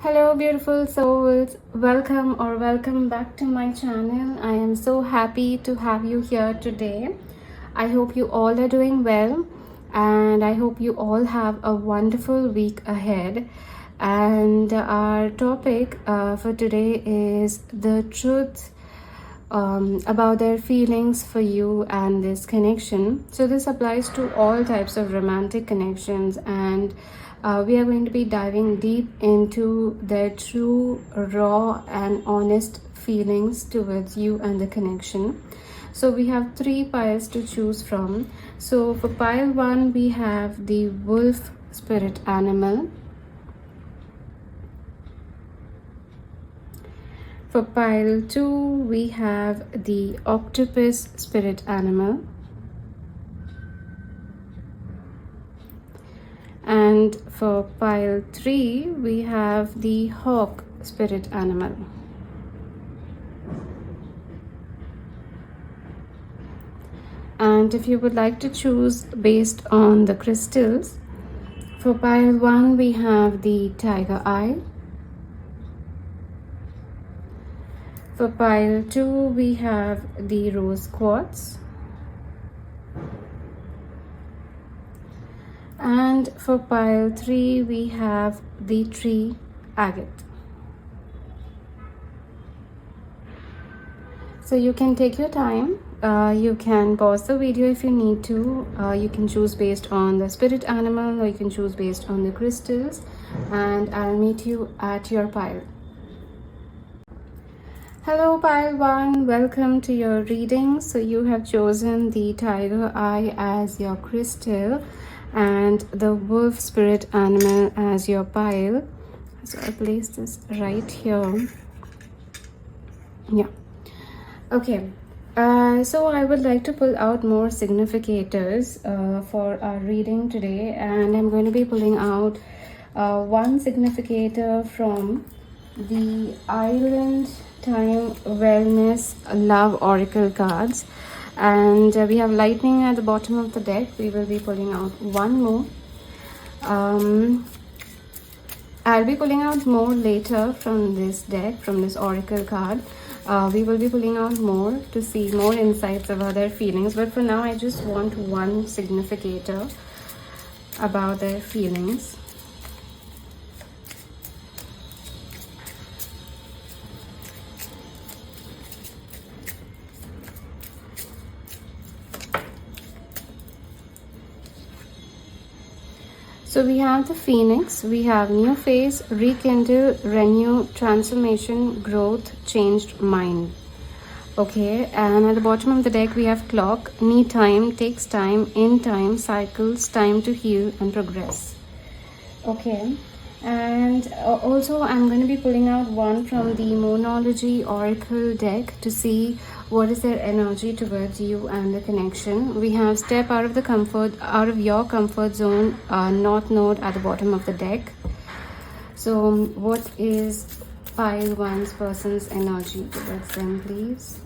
Hello, beautiful souls. Welcome back to my channel. I am so happy to have you here today. I hope you all are doing well, and I hope you all have a wonderful week ahead. And our topic for today is the truth about their feelings for you and this connection. So this applies to all types of romantic connections, and we are going to be diving deep into their true, raw, and honest feelings towards you and the connection. So we have three piles to choose from. So for pile 1, we have the wolf spirit animal. For pile 2, we have the octopus spirit animal. And for pile 3, we have the hawk spirit animal. And if you would like to choose based on the crystals, for pile 1, we have the tiger eye. For pile 2, we have the rose quartz. And for pile 3, we have the tree agate. So you can take your time. You can pause the video if you need to. You can choose based on the spirit animal, or you can choose based on the crystals. And I'll meet you at your pile. Hello pile 1, welcome to your reading. So you have chosen the tiger eye as your crystal and the wolf spirit animal as your pile. So I'll place this right here. Yeah, okay. So I would like to pull out more significators for our reading today, and I'm going to be pulling out one significator from the Island Time Wellness Love Oracle cards, and we have lightning at the bottom of the deck. We will be pulling out one more. I'll be pulling out more later from this deck, from this oracle card. We will be pulling out more to see more insights about their feelings, but for now I just want one significator about their feelings. So we have the phoenix, we have new phase, rekindle, renew, transformation, growth, changed mind. Okay, and at the bottom of the deck we have clock, need time, takes time, in time, cycles, time to heal and progress. Okay, and also I'm going to be pulling out one from the Moonology Oracle deck to see what is their energy towards you and the connection. We have step out of your comfort zone, north node at the bottom of the deck. So what is pile 1's person's energy towards them, please?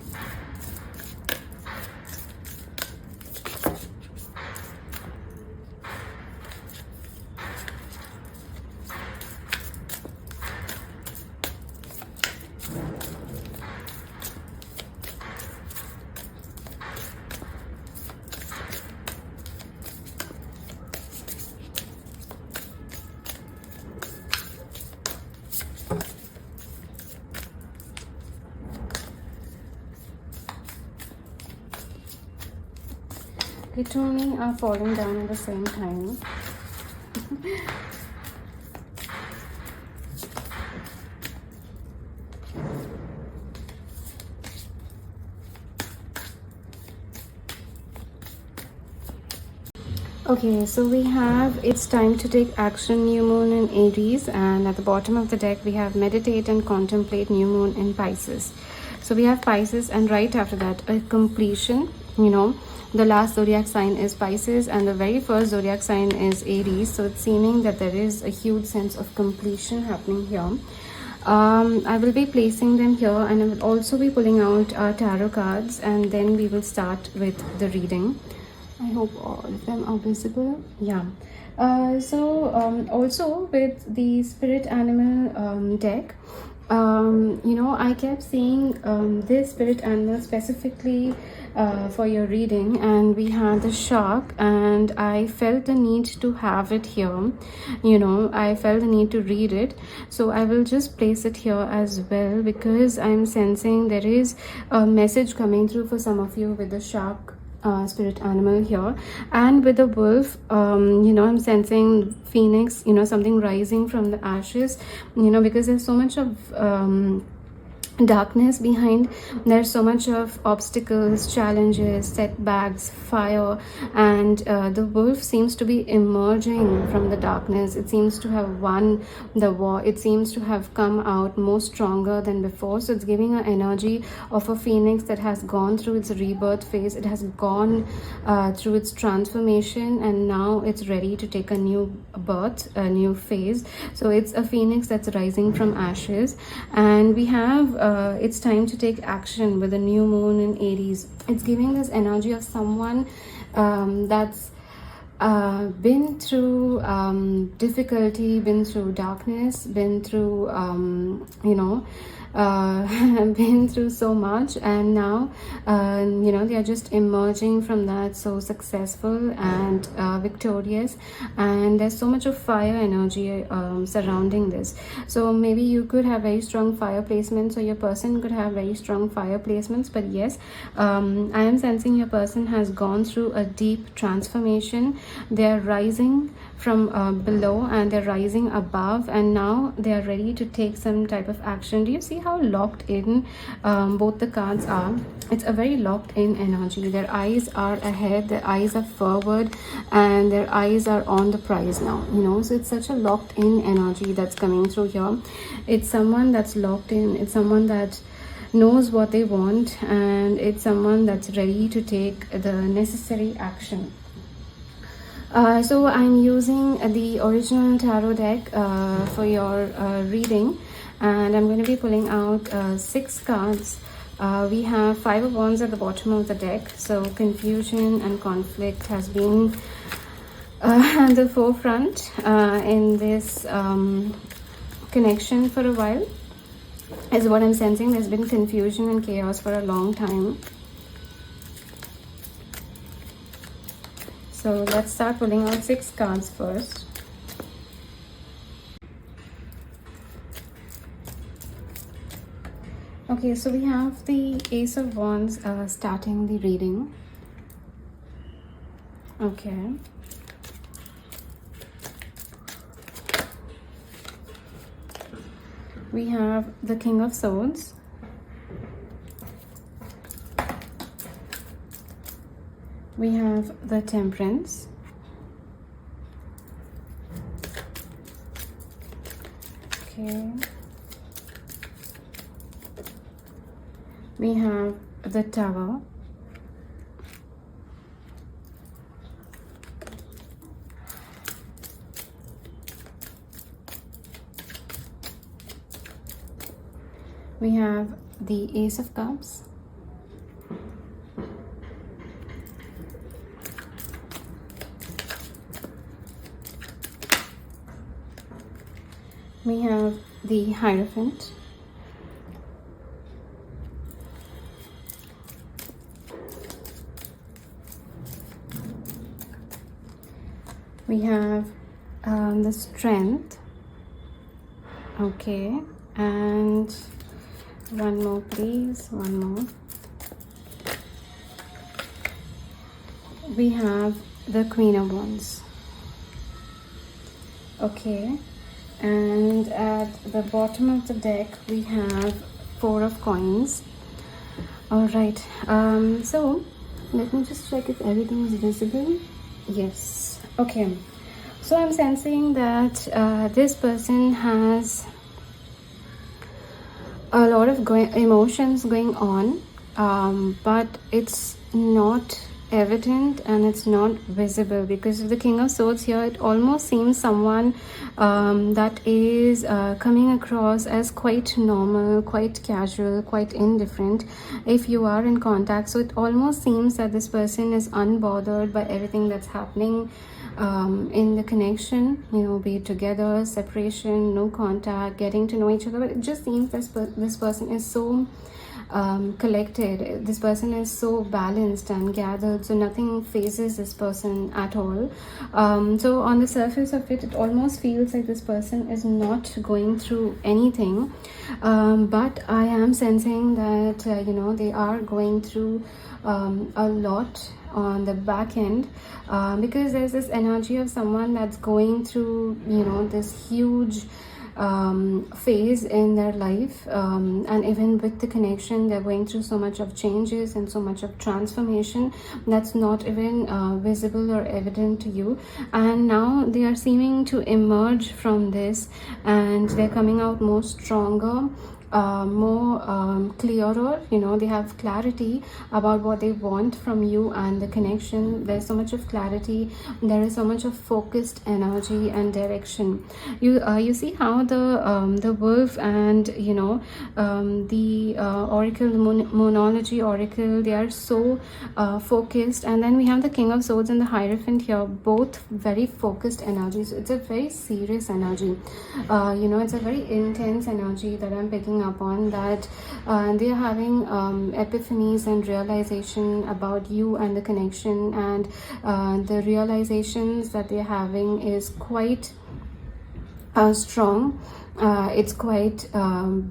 The two of me are falling down at the same time. Okay, so we have it's time to take action, new moon in Aries, and at the bottom of the deck we have meditate and contemplate, new moon in Pisces. So we have Pisces, and right after that a completion. The last zodiac sign is Pisces and the very first zodiac sign is Aries, so it's seeming that there is a huge sense of completion happening here. I will be placing them here, and I will also be pulling out tarot cards, and then we will start with the reading. I hope all of them are visible. Yeah. Also with the spirit animal deck, I kept seeing this spirit animal specifically for your reading, and we had the shark, and I felt the need to have it here. I felt the need to read it, so I will just place it here as well, because I'm sensing there is a message coming through for some of you with the shark spirit animal here, and with the wolf. I'm sensing phoenix, something rising from the ashes, because there's so much of darkness behind. There's so much of obstacles, challenges, setbacks, fire, and the wolf seems to be emerging from the darkness. It seems to have won the war. It seems to have come out more stronger than before. So it's giving an energy of a phoenix that has gone through its rebirth phase. It has gone through its transformation, and now it's ready to take a new birth, a new phase. So it's a phoenix that's rising from ashes, and we have it's time to take action with the new moon in Aries. It's giving this energy of someone that's been through difficulty, been through darkness, been through been through so much, and now they are just emerging from that so successful and victorious, and there's so much of fire energy surrounding this. So maybe you could have very strong fire placements, or your person could have very strong fire placements, but yes, I am sensing your person has gone through a deep transformation. They are rising from below, and they're rising above, and now they are ready to take some type of action. Do you see how locked in both the cards are? It's a very locked in energy. Their eyes are ahead, their eyes are forward, and their eyes are on the prize now, so it's such a locked in energy that's coming through here. It's someone that's locked in. It's someone that knows what they want, and it's someone that's ready to take the necessary action. So I'm using the original tarot deck for your reading, and I'm going to be pulling out 6 cards. We have 5 of Wands at the bottom of the deck, so confusion and conflict has been at the forefront in this connection for a while, is what I'm sensing. There's been confusion and chaos for a long time. So let's start pulling out 6 cards first. Okay, so we have the Ace of Wands starting the reading. Okay. We have the King of Swords. We have the Temperance. Okay. We have the Tower. We have the Ace of Cups. We have the Hierophant. We have the Strength. Okay, and one more please, one more. We have the Queen of Wands. Okay, and at the bottom of the deck we have 4 of Coins. All right, so let me just check if everything is visible. Yes. Okay, so I'm sensing that this person has a lot of emotions going on, but it's not evident and it's not visible, because of the King of Swords here. It almost seems someone that is coming across as quite normal, quite casual, quite indifferent if you are in contact. So it almost seems that this person is unbothered by everything that's happening in the connection, be it together, separation, no contact, getting to know each other. But it just seems this person is so collected. This person is so balanced and gathered, so nothing phases this person at all. So on the surface of it, it almost feels like this person is not going through anything, but I am sensing that they are going through a lot on the back end, because there's this energy of someone that's going through this huge phase in their life, and even with the connection, they're going through so much of changes and so much of transformation that's not even visible or evident to you. And now they are seeming to emerge from this, and they're coming out more stronger, more clearer. They have clarity about what they want from you and the connection. There's so much of clarity, there is so much of focused energy and direction. You see how the wolf and the oracle, the moonology oracle, they are so focused. And then we have the King of Swords and the Hierophant here, both very focused energies. It's a very serious energy. It's a very intense energy that I'm picking up on, that they are having epiphanies and realization about you and the connection, and the realizations that they're having is quite strong. It's quite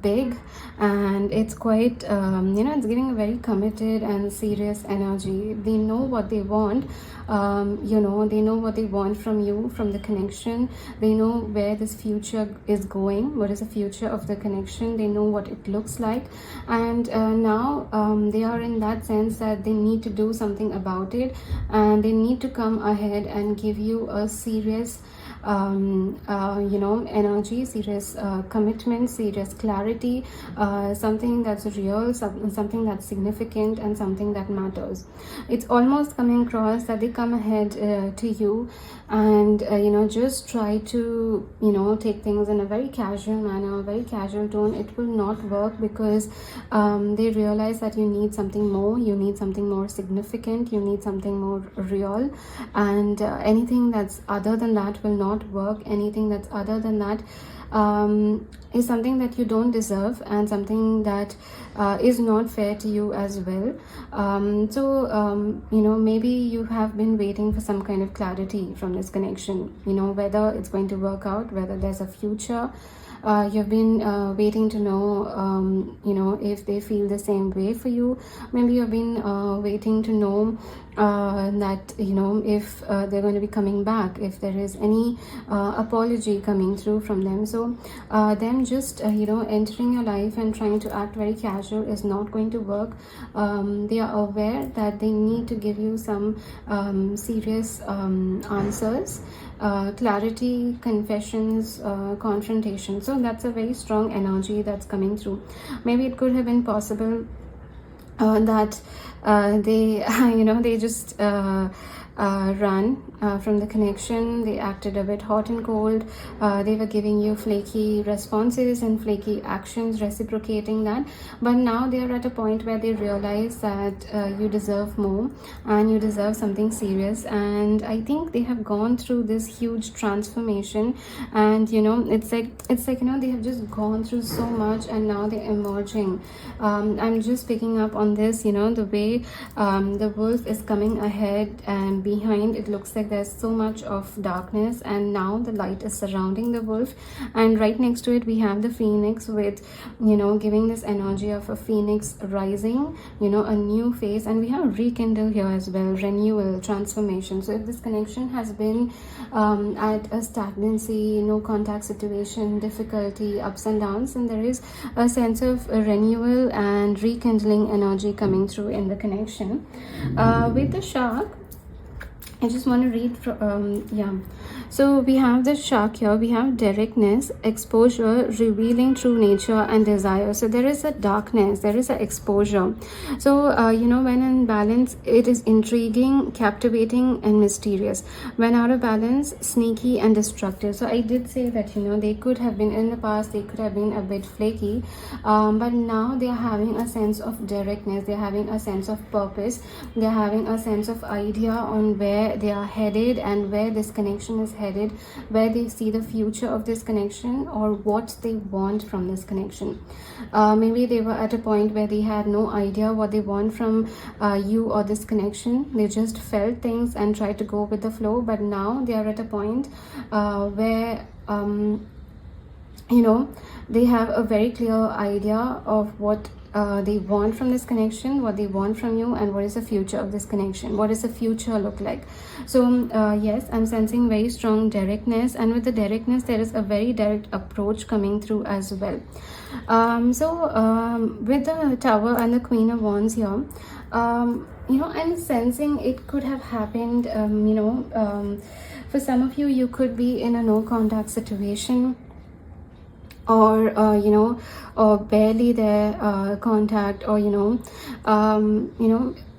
big, and it's quite it's giving a very committed and serious energy. They know what they want. They know what they want from you, from the connection. They know where this future is going, what is the future of the connection. They know what it looks like, and now they are in that sense that they need to do something about it, and they need to come ahead and give you a serious energy, serious commitment, serious clarity, something that's real, something that's significant, and something that matters. It's almost coming across that they come ahead to you and just try to take things in a very casual manner, a very casual tone. It will not work, because they realize that you need something more, you need something more significant, you need something more real, and anything that's other than that will not work. Anything that's other than that is something that you don't deserve, and something that is not fair to you as well. Maybe you have been waiting for some kind of clarity from this connection, whether it's going to work out, whether there's a future. You've been waiting to know if they feel the same way for you. Maybe you've been waiting to know that if they're going to be coming back, if there is any apology coming through from them. So them just entering your life and trying to act very casual is not going to work. They are aware that they need to give you some serious answers, clarity, confessions, confrontation. So that's a very strong energy that's coming through. Maybe it could have been possible that they they just run from the connection. They acted a bit hot and cold. They were giving you flaky responses and flaky actions, reciprocating that. But now they are at a point where they realize that you deserve more, and you deserve something serious. And I think they have gone through this huge transformation, and it's like they have just gone through so much, and now they're emerging. I'm just picking up on this, the way the wolf is coming ahead, and behind it looks like there's so much of darkness, and now the light is surrounding the wolf. And right next to it we have the phoenix, with giving this energy of a phoenix rising, a new phase. And we have rekindle here as well, renewal, transformation. So if this connection has been at a stagnancy, no contact situation, difficulty, ups and downs, and there is a sense of renewal and rekindling energy coming through in the connection. With the shark, I just want to read from so we have the shark here. We have directness, exposure, revealing true nature, and desire. So there is a darkness, there is an exposure. So when in balance, it is intriguing, captivating, and mysterious. When out of balance, sneaky and destructive. So I did say that they could have been, in the past they could have been a bit flaky, but now they are having a sense of directness, they're having a sense of purpose, they're having a sense of idea on where where they are headed and where this connection is headed, where they see the future of this connection, or what they want from this connection. Maybe they were at a point where they had no idea what they want from you or this connection. They just felt things and tried to go with the flow, but now they are at a point where they have a very clear idea of what they want from this connection, what they want from you, and what is the future of this connection, what does the future look like. So yes, I'm sensing very strong directness, and with the directness there is a very direct approach coming through as well. With the Tower and the Queen of Wands here, I'm sensing it could have happened, for some of you, you could be in a no contact situation, or or barely there contact, or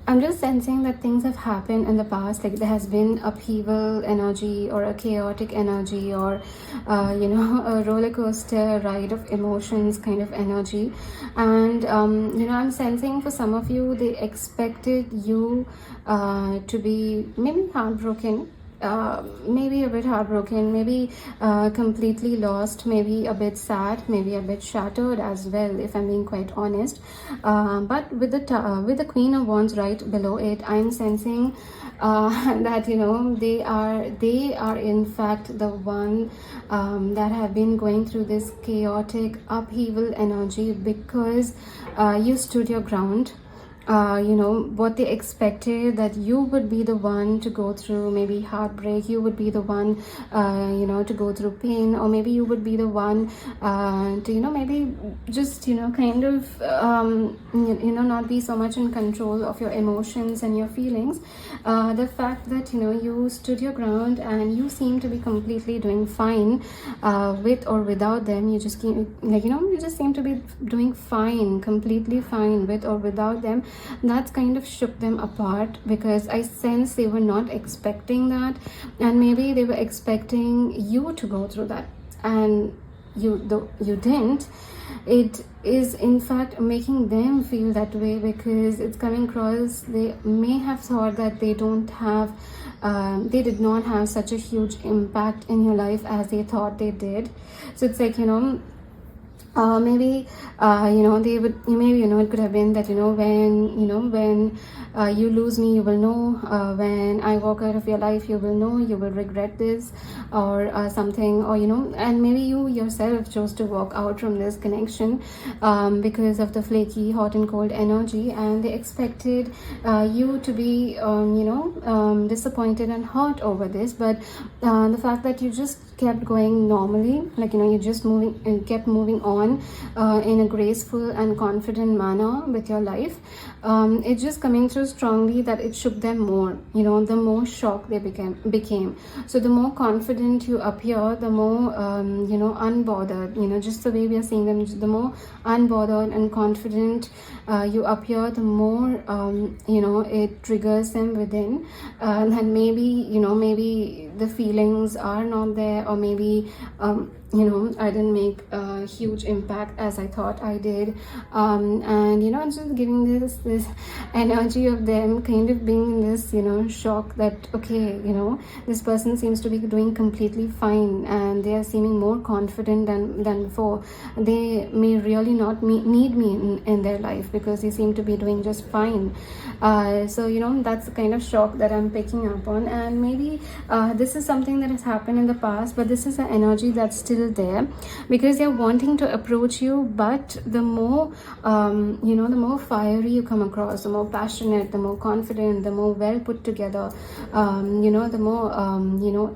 I'm just sensing that things have happened in the past, like there has been upheaval energy or a chaotic energy, or a roller coaster ride of emotions kind of energy. And I'm sensing for some of you, they expected you to be maybe heartbroken, maybe a bit heartbroken, maybe completely lost, maybe a bit sad, maybe a bit shattered as well, if I'm being quite honest. But with the Queen of Wands right below it, I'm sensing that they are in fact the one that have been going through this chaotic upheaval energy, because you stood your ground. What they expected, that you would be the one to go through maybe heartbreak, you would be the one to go through pain, or maybe you would be the one to maybe just kind of not be so much in control of your emotions and your feelings. The fact that you stood your ground and you seem to be completely doing fine with or without them. You just you just seem to be doing fine, completely fine with or without them. That's kind of shook them apart, because I sense they were not expecting that, and maybe they were expecting you to go through that, and you didn't. It is in fact making them feel that way, because it's coming across they may have thought that they did not have such a huge impact in your life as they thought they did. So it's like maybe they would, maybe it could have been that when you lose me, you will know, when I walk out of your life, you will know, you will regret this, or something, or and maybe you yourself chose to walk out from this connection because of the flaky hot and cold energy, and they expected you to be disappointed and hurt over this. But the fact that you just kept going normally, you just kept moving on in a graceful and confident manner with your life, it's just coming through strongly that it shook them more. The more shocked they became. So the more confident you appear, the more unbothered, just the way we are seeing them, the more unbothered and confident you appear, the more it triggers them within, and maybe the feelings are not there, or maybe I didn't make a huge impact as I thought I did, and it's just giving this energy of them kind of being in this shock that okay, this person seems to be doing completely fine, and they are seeming more confident than before. They may really not need me in their life, because they seem to be doing just fine. So that's the kind of shock that I'm picking up on. And maybe this is something that has happened in the past, but this is an energy that's still there, because they're wanting to approach you. But the more the more fiery you come across, the more passionate, the more confident, the more well put together, the more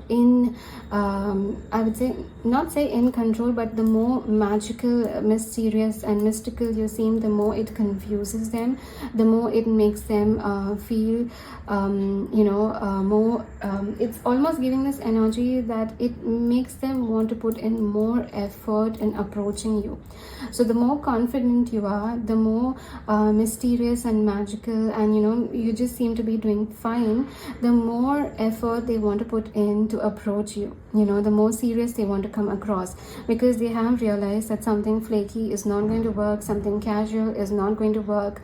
in I would say, not say in control, but the more magical, mysterious and mystical you seem, the more it confuses them, the more it makes them feel more it's almost giving this energy that it makes them want to put in in more effort in approaching you. So the more confident you are, the more mysterious and magical, and you just seem to be doing fine, the more effort they want to put in to approach you. The more serious they want to come across, because they have realized that something flaky is not going to work, something casual is not going to work,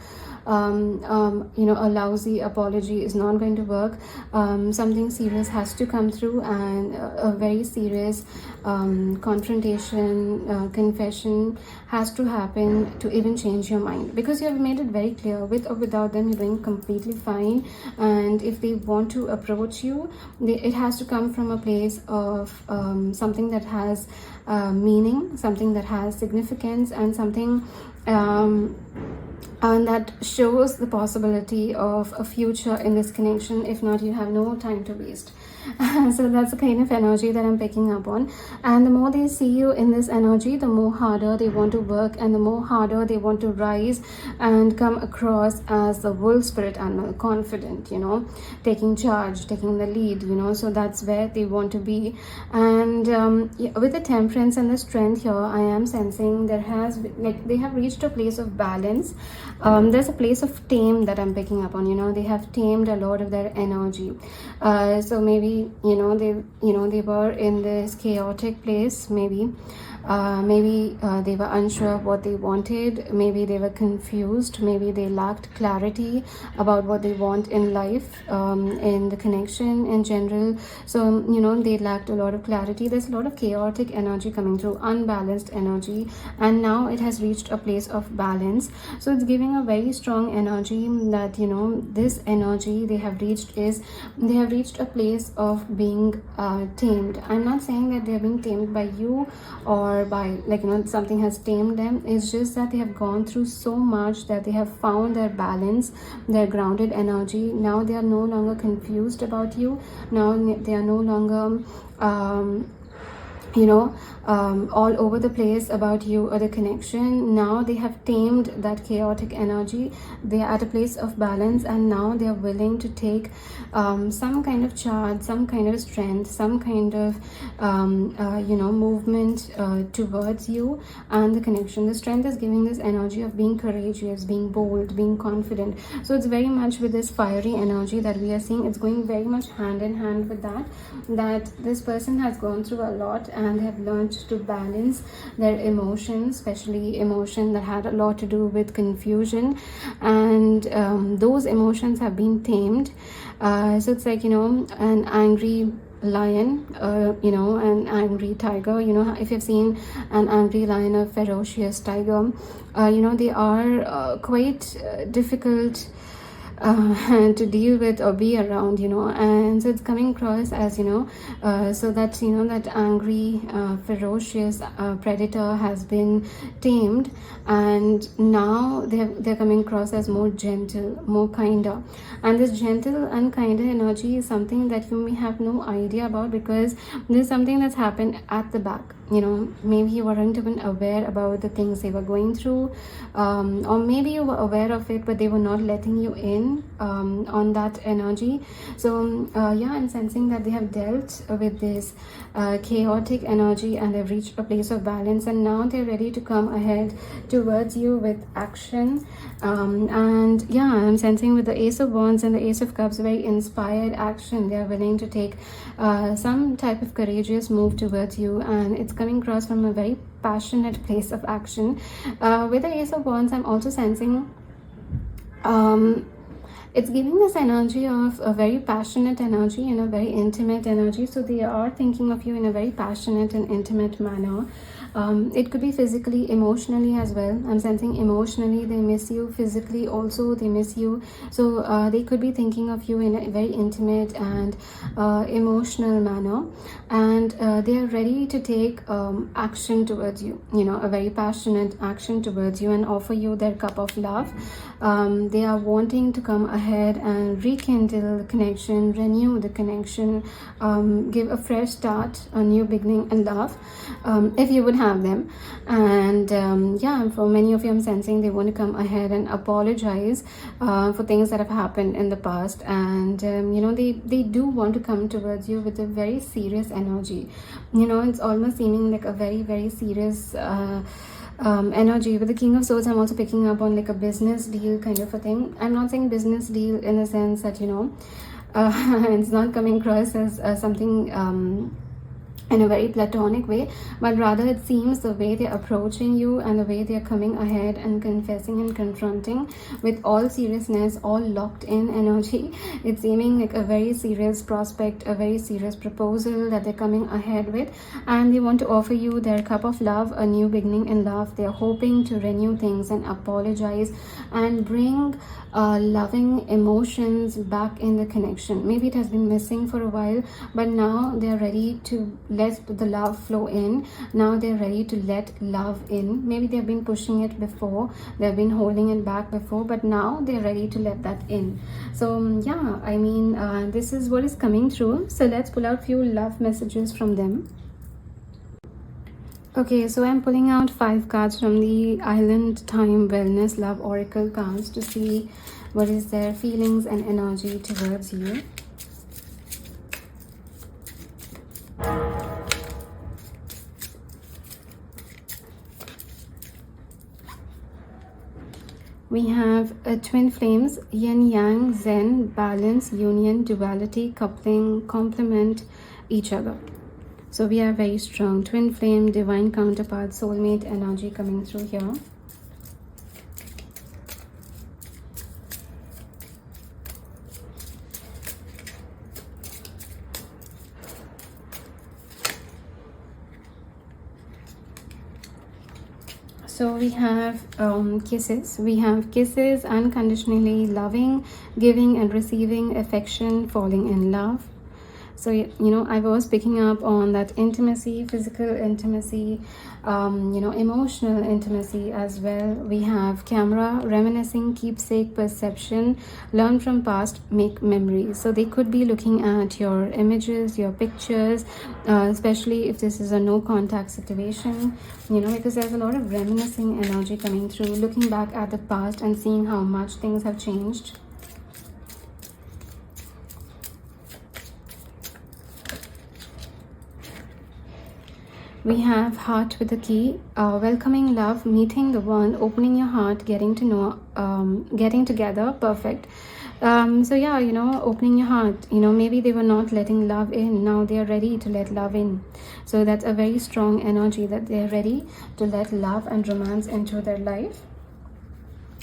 a lousy apology is not going to work. Something serious has to come through, and a very serious confrontation, confession has to happen to even change your mind, because you have made it very clear, with or without them you're doing completely fine. And if they want to approach you, it has to come from a place of something that has meaning, something that has significance, and something and that shows the possibility of a future in this connection. If not, you have no time to waste. So that's the kind of energy that I'm picking up on. And the more they see you in this energy, the more harder they want to work, and the more harder they want to rise and come across as the wolf spirit animal, confident, taking charge, taking the lead, so that's where they want to be. And with the temperance and the strength here, I am sensing they have reached a place of balance. There's a place of tame that I'm picking up on. They have tamed a lot of their energy. So maybe they were in this chaotic place. Maybe they were unsure of what they wanted. Maybe they were confused. Maybe they lacked clarity about what they want in life, in the connection in general. So they lacked a lot of clarity. There's a lot of chaotic energy coming through, unbalanced energy, and now it has reached a place of balance. So it's giving a very strong energy that this energy they have reached a place of being tamed. I'm not saying that they're being tamed by you, or by something has tamed them. It's just that they have gone through so much that they have found their balance, their grounded energy. Now they are no longer confused about you. Now they are no longer all over the place about you or the connection. Now they have tamed that chaotic energy. They are at a place of balance, and now they are willing to take some kind of charge, some kind of strength, some kind of movement towards you and the connection. The strength is giving this energy of being courageous, being bold, being confident. So it's very much with this fiery energy that we are seeing. It's going very much hand in hand with that this person has gone through a lot, and they have learned to balance their emotions, especially emotion that had a lot to do with confusion, and those emotions have been tamed. So it's like an angry lion, an angry tiger. If you've seen an angry lion, a ferocious tiger, they are quite difficult to deal with or be around, and so it's coming across as so that that angry ferocious predator has been tamed, and now they're coming across as more gentle, more kinder. And this gentle and kinder energy is something that you may have no idea about, because there's something that's happened at the back. Maybe you weren't even aware about the things they were going through, or maybe you were aware of it, but they were not letting you in on that energy. So I'm sensing that they have dealt with this chaotic energy, and they've reached a place of balance, and now they're ready to come ahead towards you with action. And I'm sensing with the Ace of Wands and the Ace of Cups, very inspired action. They are willing to take some type of courageous move towards you, and it's coming across from a very passionate place of action. With the Ace of Wands, I'm also sensing it's giving this energy of a very passionate energy and a very intimate energy. So they are thinking of you in a very passionate and intimate manner. It could be physically, emotionally as well. I'm sensing emotionally they miss you, physically also they miss you. So they could be thinking of you in a very intimate and emotional manner, and they are ready to take action towards you, a very passionate action towards you, and offer you their cup of love. They are wanting to come ahead and rekindle the connection, renew the connection, give a fresh start, a new beginning in love. If you would have them. And yeah, for many of you, I'm sensing they want to come ahead and apologize for things that have happened in the past. And they do want to come towards you with a very serious energy. It's almost seeming like a very, very serious energy. With the King of Swords, I'm also picking up on like a business deal kind of a thing. I'm not saying business deal in the sense that it's not coming across as something in a very platonic way, but rather it seems the way they're approaching you and the way they're coming ahead and confessing and confronting with all seriousness, all locked in energy. It's seeming like a very serious prospect, a very serious proposal that they're coming ahead with, and they want to offer you their cup of love, a new beginning in love. They're hoping to renew things and apologize and bring loving emotions back in the connection. Maybe it has been missing for a while, but now they're ready to let the love flow in. Now they're ready to let love in. Maybe they've been pushing it before, they've been holding it back before, but now they're ready to let that in. So yeah, I mean, this is what is coming through. So let's pull out few love messages from them. Okay, so I'm pulling out 5 cards from the Island Time Wellness Love Oracle cards to see what is their feelings and energy towards you. We have twin flames, yin yang, zen, balance, union, duality, coupling, complement each other. So we have very strong twin flame, divine counterpart, soulmate energy coming through here. So we have kisses. We have kisses, unconditionally loving, giving and receiving affection, falling in love. So I was picking up on that intimacy, physical intimacy, emotional intimacy as well. We have camera, reminiscing, keepsake, perception, learn from past, make memories. So they could be looking at your images, your pictures, especially if this is a no contact situation, because there's a lot of reminiscing energy coming through, looking back at the past and seeing how much things have changed. We have heart with a key, welcoming love, meeting the one, opening your heart, getting to know, getting together, perfect. So yeah, opening your heart, maybe they were not letting love in, now they are ready to let love in. So that's a very strong energy that they're ready to let love and romance into their life.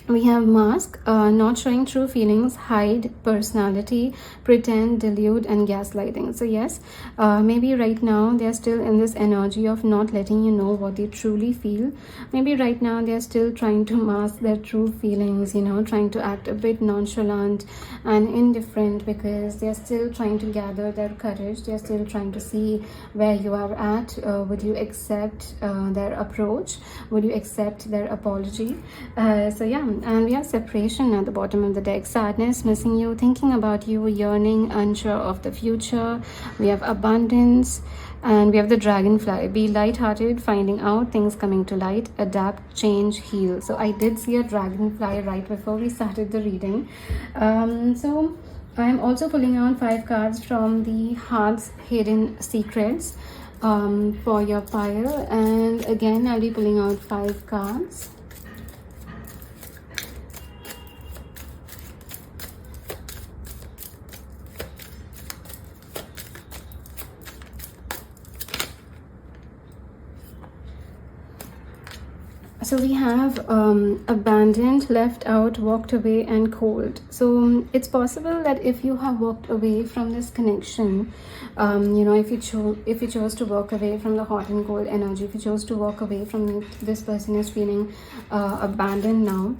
We have mask, not showing true feelings, hide personality, pretend, delude, and gaslighting. So yes, maybe right now they're still in this energy of not letting you know what they truly feel. Maybe right now they're still trying to mask their true feelings, trying to act a bit nonchalant and indifferent, because they're still trying to gather their courage. They're still trying to see where you are at. Would you accept their approach? Would you accept their apology? So yeah. And we have separation at the bottom of the deck, sadness, missing you, thinking about you, yearning, unsure of the future. We have abundance, and we have the dragonfly, be light-hearted, finding out things coming to light, adapt, change, heal. So I did see a dragonfly right before we started the reading. So I'm also pulling out 5 cards from the Heart's Hidden Secrets for your pile, and again I'll be pulling out 5 cards. So we have abandoned, left out, walked away, and cold. So it's possible that if you have walked away from this connection, if you chose to walk away from the hot and cold energy, if you chose to walk away from it, this person is feeling abandoned now,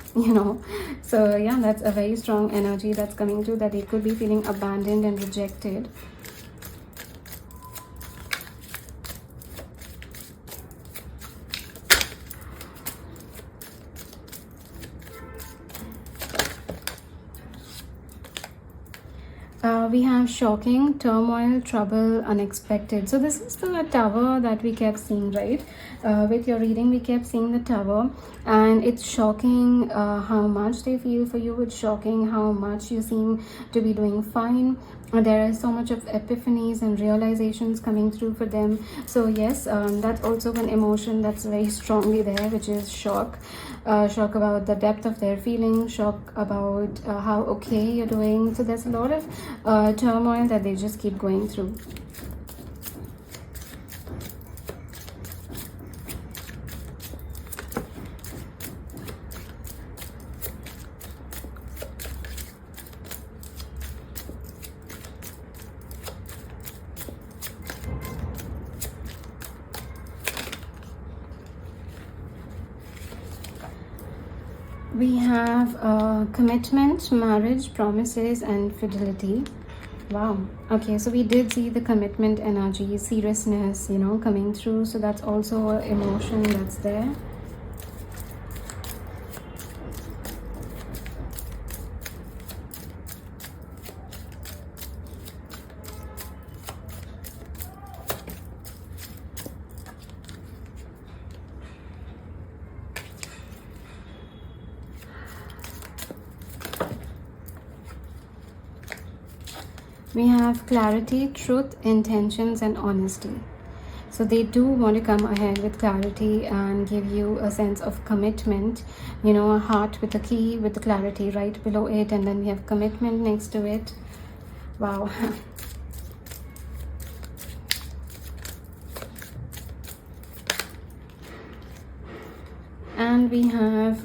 So yeah, that's a very strong energy that's coming through, that they could be feeling abandoned and rejected. We have shocking, turmoil, trouble, unexpected. So this is the tower that we kept seeing, right? with your reading we kept seeing the Tower, and it's shocking how much they feel for you. It's shocking how much you seem to be doing fine. There is so much of epiphanies and realizations coming through for them. So yes, that's also an emotion that's very strongly there, which is shock. Shock about the depth of their feelings, shock about how okay you're doing. So there's a lot of turmoil that they just keep going through. We have commitment, marriage, promises, and fidelity. Wow. Okay, so we did see the commitment energy, seriousness, you know, coming through. So that's also an emotion that's there. We have clarity, truth, intentions, and honesty. So they do want to come ahead with clarity and give you a sense of commitment. You know, a heart with a key with the clarity right below it, and then we have commitment next to it. Wow. And we have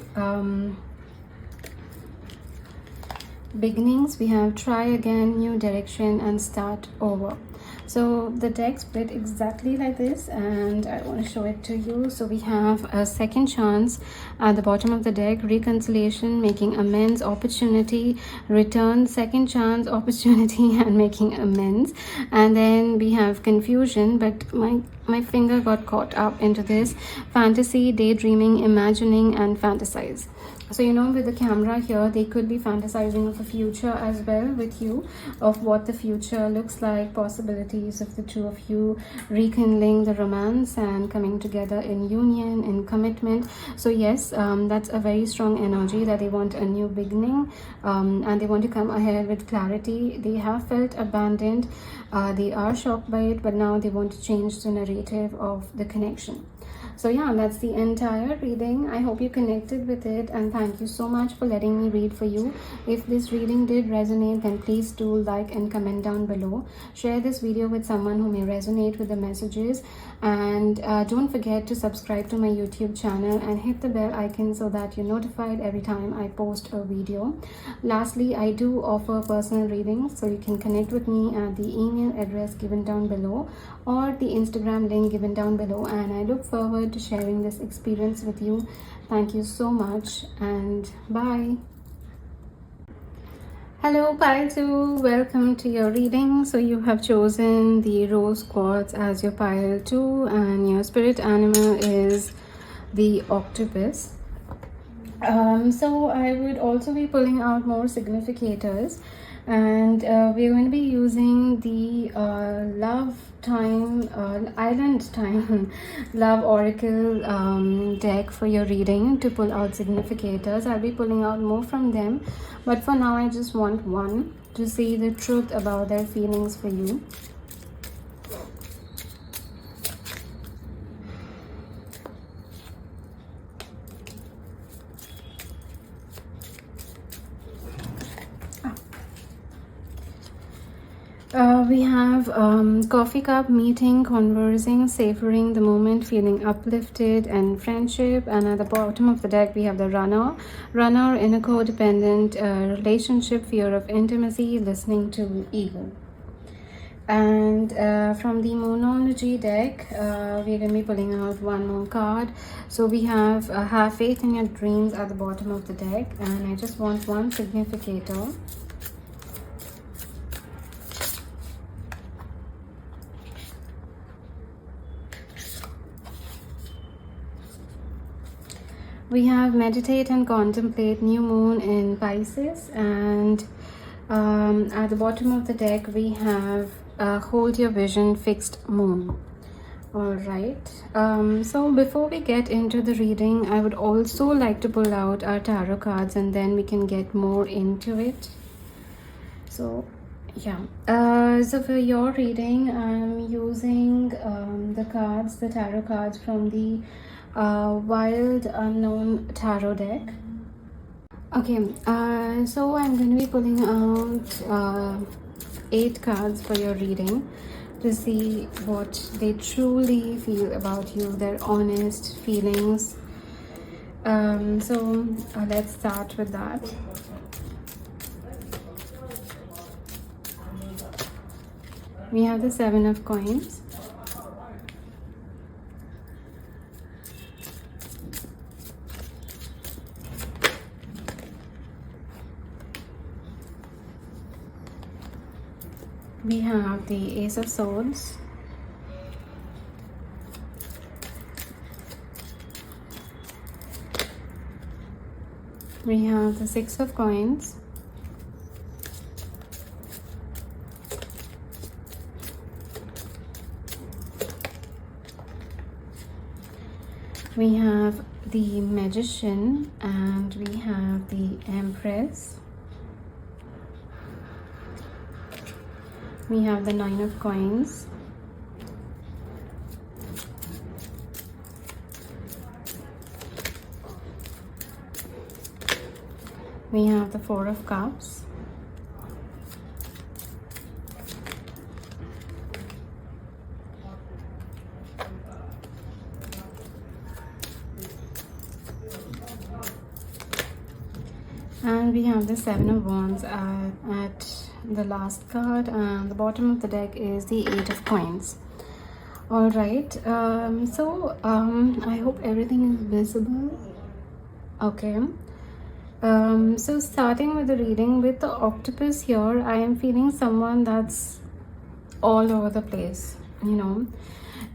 beginnings. We have try again, new direction, and start over. So the deck split exactly like this, and I want to show it to you. So we have a second chance at the bottom of the deck, reconciliation, making amends, opportunity, return, second chance, opportunity, and making amends. And then we have confusion, but my finger got caught up into this, fantasy, daydreaming, imagining, and fantasize. So you know, with the camera here, they could be fantasizing of a future as well with you, of what the future looks like, possibilities of the two of you rekindling the romance and coming together in union, in commitment. So yes, that's a very strong energy that they want a new beginning, and they want to come ahead with clarity. They have felt abandoned, they are shocked by it, but now they want to change the narrative of the connection. So yeah, that's the entire reading. I hope you connected with it, and thank you so much for letting me read for you. If this reading did resonate, then please do like and comment down below. Share this video with someone who may resonate with the messages, and don't forget to subscribe to my YouTube channel and hit the bell icon so that you're notified every time I post a video. Lastly, I do offer personal readings, so you can connect with me at the email address given down below or the Instagram link given down below, and I look forward to sharing this experience with you. Thank you so much, and bye. Hello pile 2, welcome to your reading. So you have chosen the rose quartz as your pile 2, and your spirit animal is the octopus. So I would also be pulling out more significators, and we're going to be using the love time island time love oracle deck for your reading to pull out significators. I'll be pulling out more from them, but for now I just want one to see the truth about their feelings for you. We have coffee cup, meeting, conversing, savoring the moment, feeling uplifted, and friendship. And at the bottom of the deck we have the runner in a codependent relationship, fear of intimacy, listening to ego. And from the Moonology deck, we're going to be pulling out one more card. So we have have faith in your dreams at the bottom of the deck, and I just want one significator. We have meditate and contemplate, new moon in Pisces, and at the bottom of the deck we have hold your vision, fixed moon. All right. So before we get into the reading, I would also like to pull out our tarot cards and then we can get more into it. So yeah. So for your reading, I'm using the cards, the tarot cards from the Wild Unknown Tarot deck. Okay. So I'm going to be pulling out 8 cards for your reading to see what they truly feel about you, their honest feelings. So let's start with that. We have the 7 of Coins. We have the Ace of Swords. We have the 6 of Coins. We have the Magician and we have the Empress. We have the 9 of Coins. We have the 4 of Cups. And we have the 7 of Wands at the last card, and the bottom of the deck is the 8 of Coins. All right. I hope everything is visible. Okay. So starting with the reading with the Octopus here, I am feeling someone that's all over the place, you know.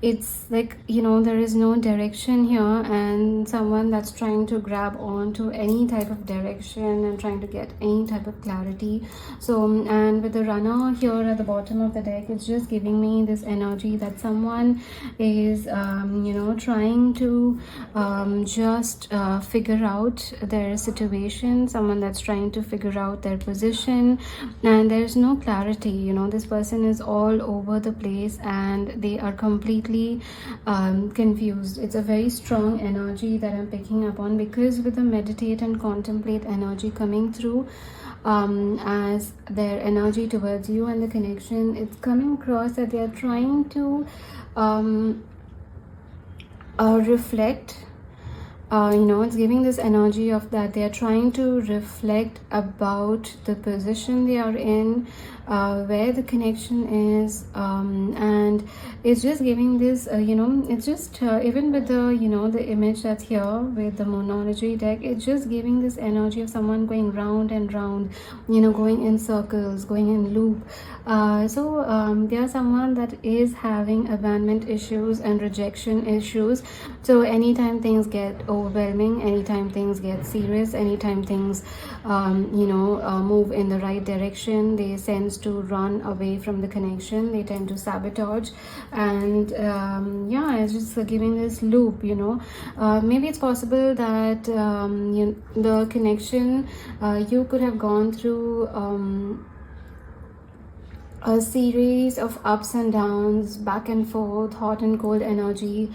It's like, you know, there is no direction here, and someone that's trying to grab on to any type of direction and trying to get any type of clarity. So and with the Runner here at the bottom of the deck, it's just giving me this energy that someone is you know, trying to just figure out their situation, someone that's trying to figure out their position, and there's no clarity. You know, this person is all over the place and they are completely confused. It's a very strong energy that I'm picking up on, because with the meditate and contemplate energy coming through as their energy towards you and the connection, it's coming across that they are trying to reflect. You know, it's giving this energy of that they are trying to reflect about the position they are in, where the connection is, and it's just giving this you know, it's just even with the, you know, the image that's here with the Moonology deck, it's just giving this energy of someone going round and round, you know, going in circles, going in loop. There's someone that is having abandonment issues and rejection issues. So anytime things get overwhelming, anytime things get serious, anytime things you know, move in the right direction, they tend to run away from the connection, they tend to sabotage, and yeah, it's just giving this loop, you know. Maybe it's possible that the connection, you could have gone through a series of ups and downs, back and forth, hot and cold energy,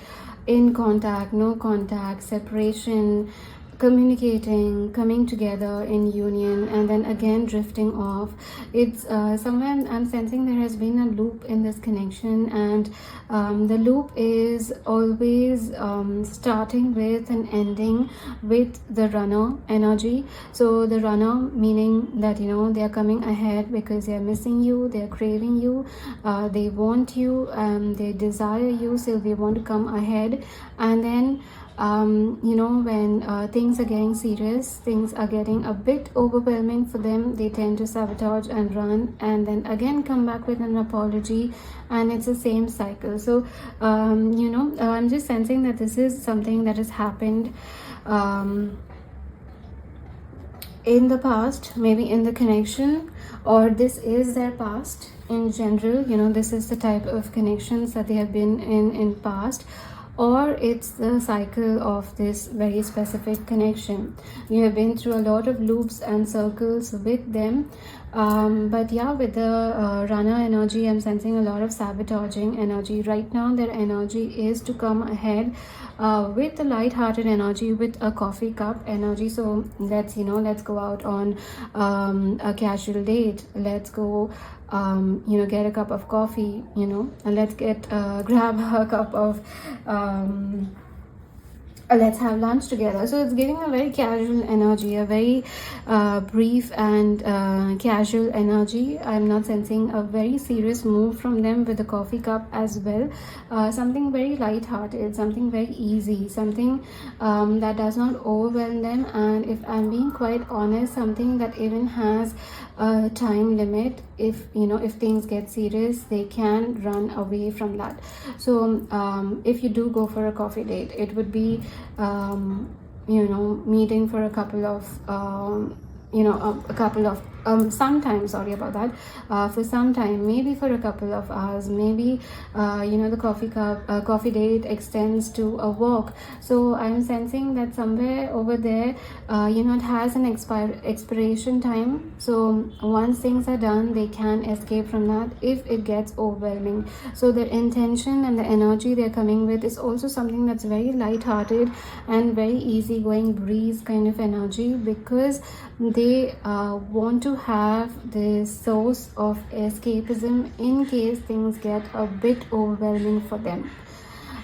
in contact, no contact, separation, communicating, coming together in union, and then again drifting off. It's somewhere I'm sensing there has been a loop in this connection, and the loop is always starting with and ending with the Runner energy. So the Runner meaning that, you know, they are coming ahead because they are missing you, they are craving you, they want you, they desire you, so they want to come ahead. And then you know, when things are getting serious, things are getting a bit overwhelming for them, they tend to sabotage and run, and then again come back with an apology, and it's the same cycle. So you know, I'm just sensing that this is something that has happened in the past, maybe in the connection, or this is their past. in general, this is the type of connections that they have been in past, or it's the cycle of this very specific connection. You have been through a lot of loops and circles with them. But yeah, with the runner energy, I'm sensing a lot of sabotaging energy right now. Their energy is to come ahead with a light-hearted energy, with a coffee cup energy. So let's go out on a casual date. Let's go get a cup of coffee, and let's grab a cup of let's have lunch together. So it's giving a very casual energy, a very brief and casual energy. I'm not sensing a very serious move from them with the coffee cup as well. Something very light-hearted, something very easy, something that does not overwhelm them. And if I'm being quite honest, something that even has a time limit. If things get serious, they can run away from that. So if you do go for a coffee date, it would be meeting for a couple of sometime, sorry about that, for some time, maybe for a couple of hours, maybe the coffee date extends to a walk. So I'm sensing that somewhere over there, it has an expiration time. So once things are done, they can escape from that if it gets overwhelming. So their intention and the energy they're coming with is also something that's very light-hearted and very easygoing breeze kind of energy, because they want to have this source of escapism in case things get a bit overwhelming for them.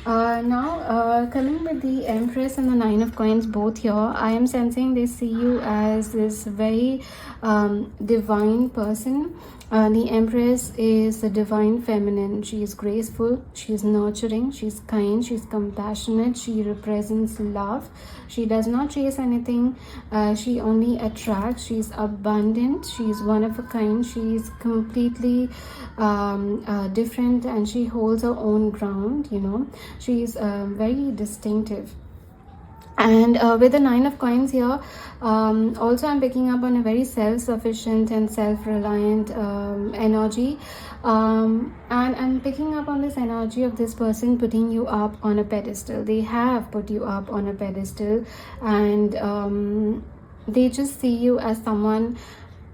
Now coming with the Empress and the Nine of Coins both here, I am sensing they see you as this very divine person. The Empress is the divine feminine. She is graceful, she is nurturing, she's kind, she's compassionate, she represents love. She does not chase anything, she only attracts. She's abundant, she's one of a kind, she's completely different, and she holds her own ground. She's very distinctive. And with the Nine of Coins here, also I'm picking up on a very self-sufficient and self-reliant energy. And I'm picking up on this energy of this person putting you up on a pedestal. They have put you up on a pedestal, and they just see you as someone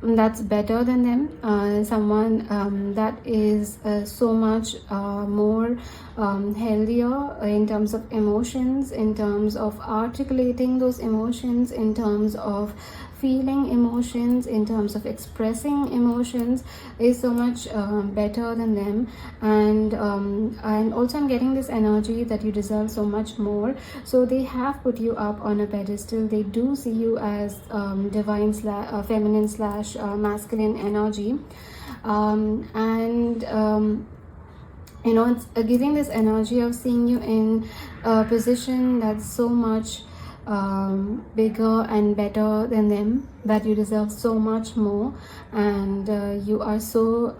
that's better than them, someone that is so much more healthier in terms of emotions, in terms of articulating those emotions, in terms of feeling emotions, in terms of expressing emotions, is so much better than them. And also I'm getting this energy that you deserve so much more. So they have put you up on a pedestal. They do see you as divine feminine slash masculine energy, it's giving this energy of seeing you in a position that's so much bigger and better than them, that you deserve so much more, and you are so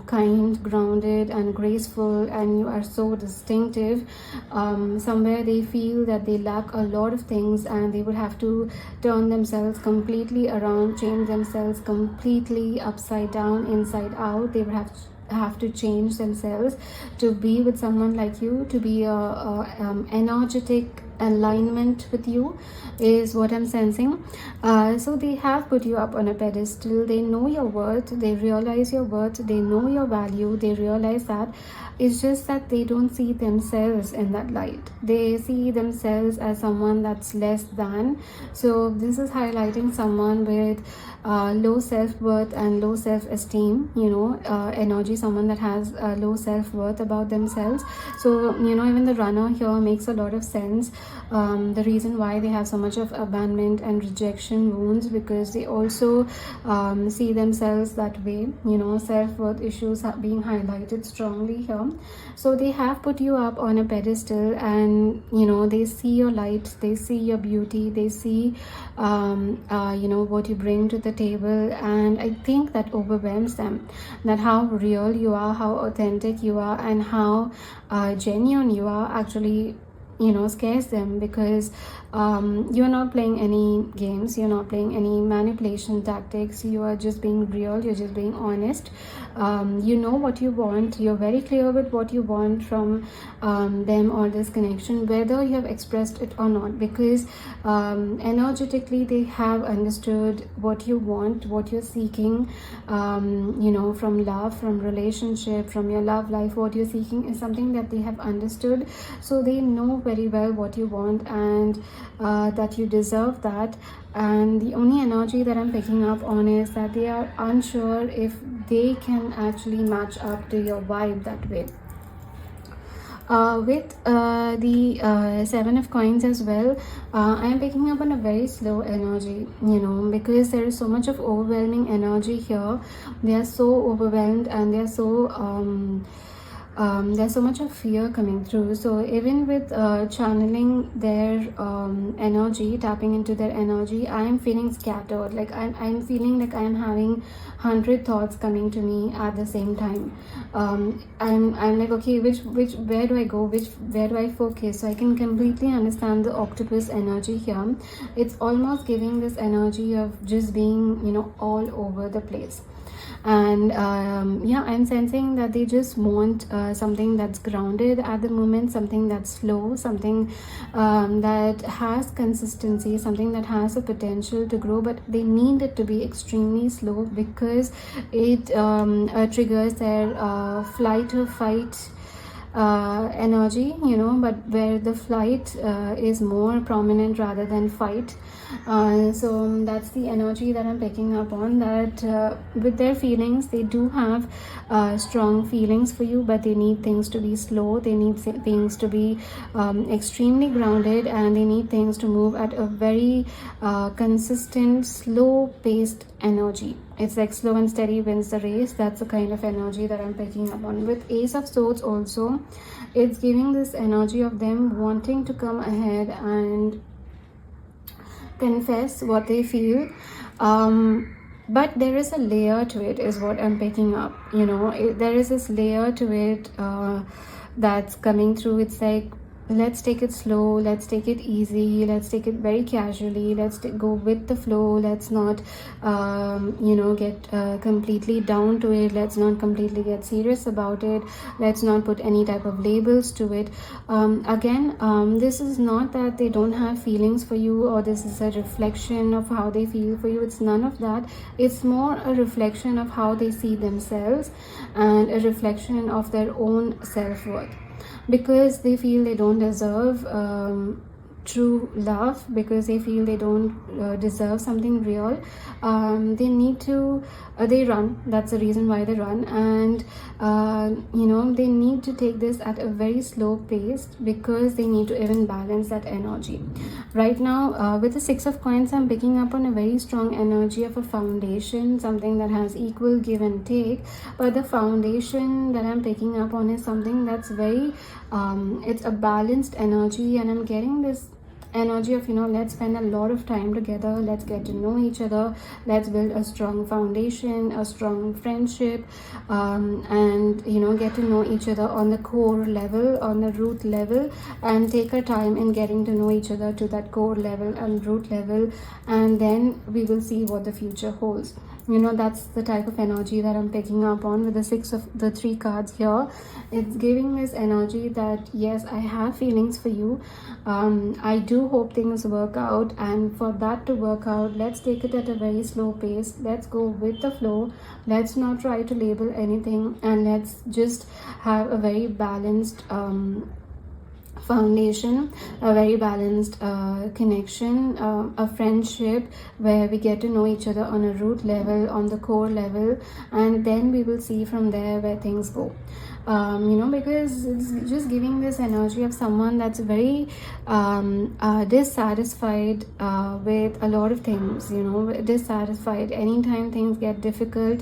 kind, grounded and graceful, and you are so distinctive. Somewhere they feel that they lack a lot of things, and they would have to turn themselves completely around, change themselves completely upside down, inside out. They would have to change themselves to be with someone like you, to be a energetic alignment with you, is what I'm sensing. So they have put you up on a pedestal. They know your worth, they realize your worth, they know your value, they realize that. It's just that they don't see themselves in that light. They see themselves as someone that's less than. So this is highlighting someone with low self-worth and low self-esteem, energy, someone that has low self-worth about themselves. So even the runner here makes a lot of sense. The reason why they have so much of abandonment and rejection wounds, because they also see themselves that way. Self-worth issues are being highlighted strongly here. So they have put you up on a pedestal, and they see your light, they see your beauty, they see what you bring to the table, and I think that overwhelms them, that how real you are, how authentic you are, and how genuine you are actually scares them, because you're not playing any games, you're not playing any manipulation tactics, you are just being real, you're just being honest. You know what you want, you're very clear with what you want from them or this connection, whether you have expressed it or not, because energetically they have understood what you want, what you're seeking, from love, from relationship, from your love life. What you're seeking is something that they have understood, so they know very well what you want, and that you deserve that. And the only energy that I'm picking up on is that they are unsure if they can actually match up to your vibe that way. With the Seven of Coins as well, I am picking up on a very slow energy, because there is so much of overwhelming energy here. They are so overwhelmed, and they are so there's so much of fear coming through. So even with channeling their energy, tapping into their energy, I am feeling scattered. Like I'm feeling like I'm having 100 thoughts coming to me at the same time. I'm like, okay, where do I go, where do I focus? So I can completely understand the octopus energy here. It's almost giving this energy of just being all over the place. And I'm sensing that they just want something that's grounded at the moment, something that's slow, something that has consistency, something that has a potential to grow, but they need it to be extremely slow, because it triggers their flight or fight energy, but where the flight is more prominent rather than fight. So that's the energy that I'm picking up on, that with their feelings, they do have strong feelings for you, but they need things to be slow, they need things to be extremely grounded, and they need things to move at a very consistent, slow paced energy. It's like slow and steady wins the race. That's the kind of energy that I'm picking up on. With Ace of Swords also, it's giving this energy of them wanting to come ahead and confess what they feel, but there is a layer to it, is what I'm picking up. There is this layer to it that's coming through. It's like, let's take it slow, let's take it easy, let's take it very casually, let's go with the flow, let's not get completely down to it, let's not completely get serious about it, let's not put any type of labels to it. This is not that they don't have feelings for you, or this is a reflection of how they feel for you. It's none of that. It's more a reflection of how they see themselves, and a reflection of their own self-worth, because they feel they don't deserve true love, because they feel they don't deserve something real. They need to they run. That's the reason why they run. And they need to take this at a very slow pace, because they need to even balance that energy. Right now, with the Six of Coins, I'm picking up on a very strong energy of a foundation, something that has equal give and take. But the foundation that I'm picking up on is something that's very it's a balanced energy, and I'm getting this energy of let's spend a lot of time together, let's get to know each other, let's build a strong foundation, a strong friendship, and get to know each other on the core level, on the root level, and take our time in getting to know each other to that core level and root level, and then we will see what the future holds. That's the type of energy that I'm picking up on with the three cards here. It's giving this energy that yes, I have feelings for you. I do hope things work out, and for that to work out, let's take it at a very slow pace. Let's go with the flow. Let's not try to label anything, and let's just have a very balanced foundation, a very balanced connection, a friendship where we get to know each other on a root level, on the core level, and then we will see from there where things go. Because it's just giving this energy of someone that's very dissatisfied with a lot of things, dissatisfied anytime things get difficult.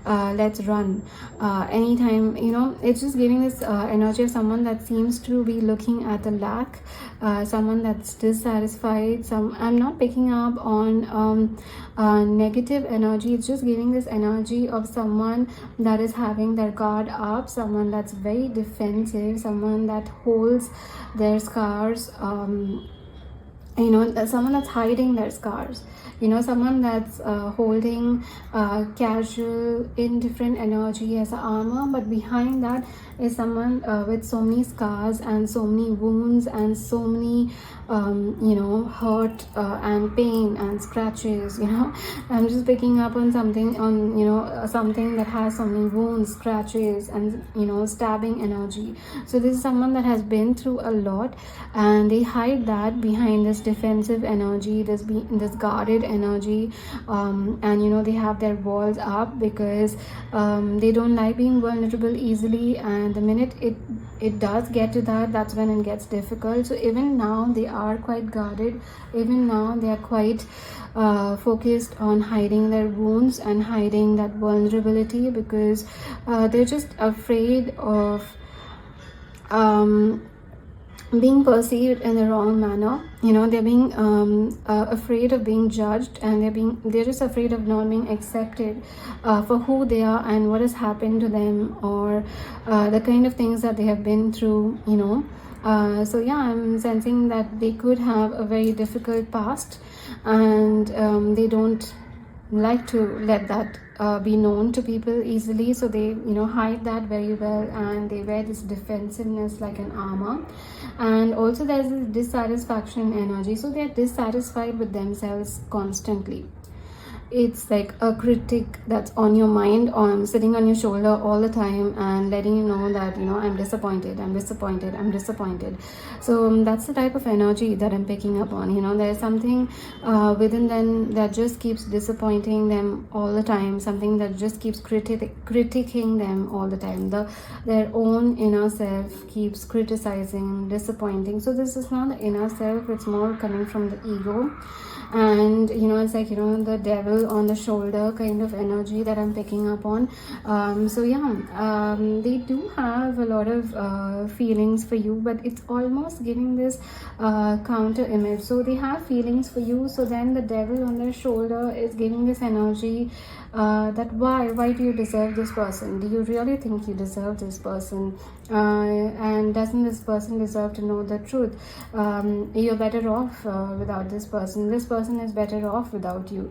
let's run. Anytime, you know, it's just giving this energy of someone that seems to be looking at the lack, someone that's dissatisfied. I'm not picking up on negative energy. It's just giving this energy of someone that is having their guard up, someone that's very defensive, someone that holds their scars, you know, someone that's hiding their scars, you know, someone that's holding casual indifferent energy as an armor, but behind that is someone with so many scars and so many wounds and so many you know, hurt and pain and scratches. You know, I'm just picking up on something, on, you know, something that has so many wounds, scratches, and, you know, stabbing energy. So this is someone that has been through a lot, and they hide that behind this defensive energy, this guarded energy, and, you know, they have their walls up because they don't like being vulnerable easily, and the minute it does get to that, that's when it gets difficult. So even now they are quite guarded. Even now they are quite focused on hiding their wounds and hiding that vulnerability, because they're just afraid of being perceived in the wrong manner. You know, they're being afraid of being judged, and they're just afraid of not being accepted for who they are and what has happened to them, or the kind of things that they have been through, you know. So yeah, I'm sensing that they could have a very difficult past, and they don't like to let that be known to people easily. So they, you know, hide that very well, and they wear this defensiveness like an armor. And also there's this dissatisfaction energy. So they're dissatisfied with themselves constantly. It's like a critic that's on your mind, on sitting on your shoulder all the time, and letting you know that, you know, I'm disappointed, I'm disappointed, I'm disappointed. So that's the type of energy that I'm picking up on. You know, there's something within them that just keeps disappointing them all the time, something that just keeps critiquing them all the time. Their own inner self keeps criticizing, disappointing. So this is not the inner self, it's more coming from the ego. And, you know, it's like, you know, the devil on the shoulder kind of energy that I'm picking up on. So yeah, they do have a lot of feelings for you, but it's almost giving this counter image. So they have feelings for you, so then the devil on their shoulder is giving this energy that why do you deserve this person? Do you really think you deserve this person? And doesn't this person deserve to know the truth? You're better off without this person. This person is better off without you.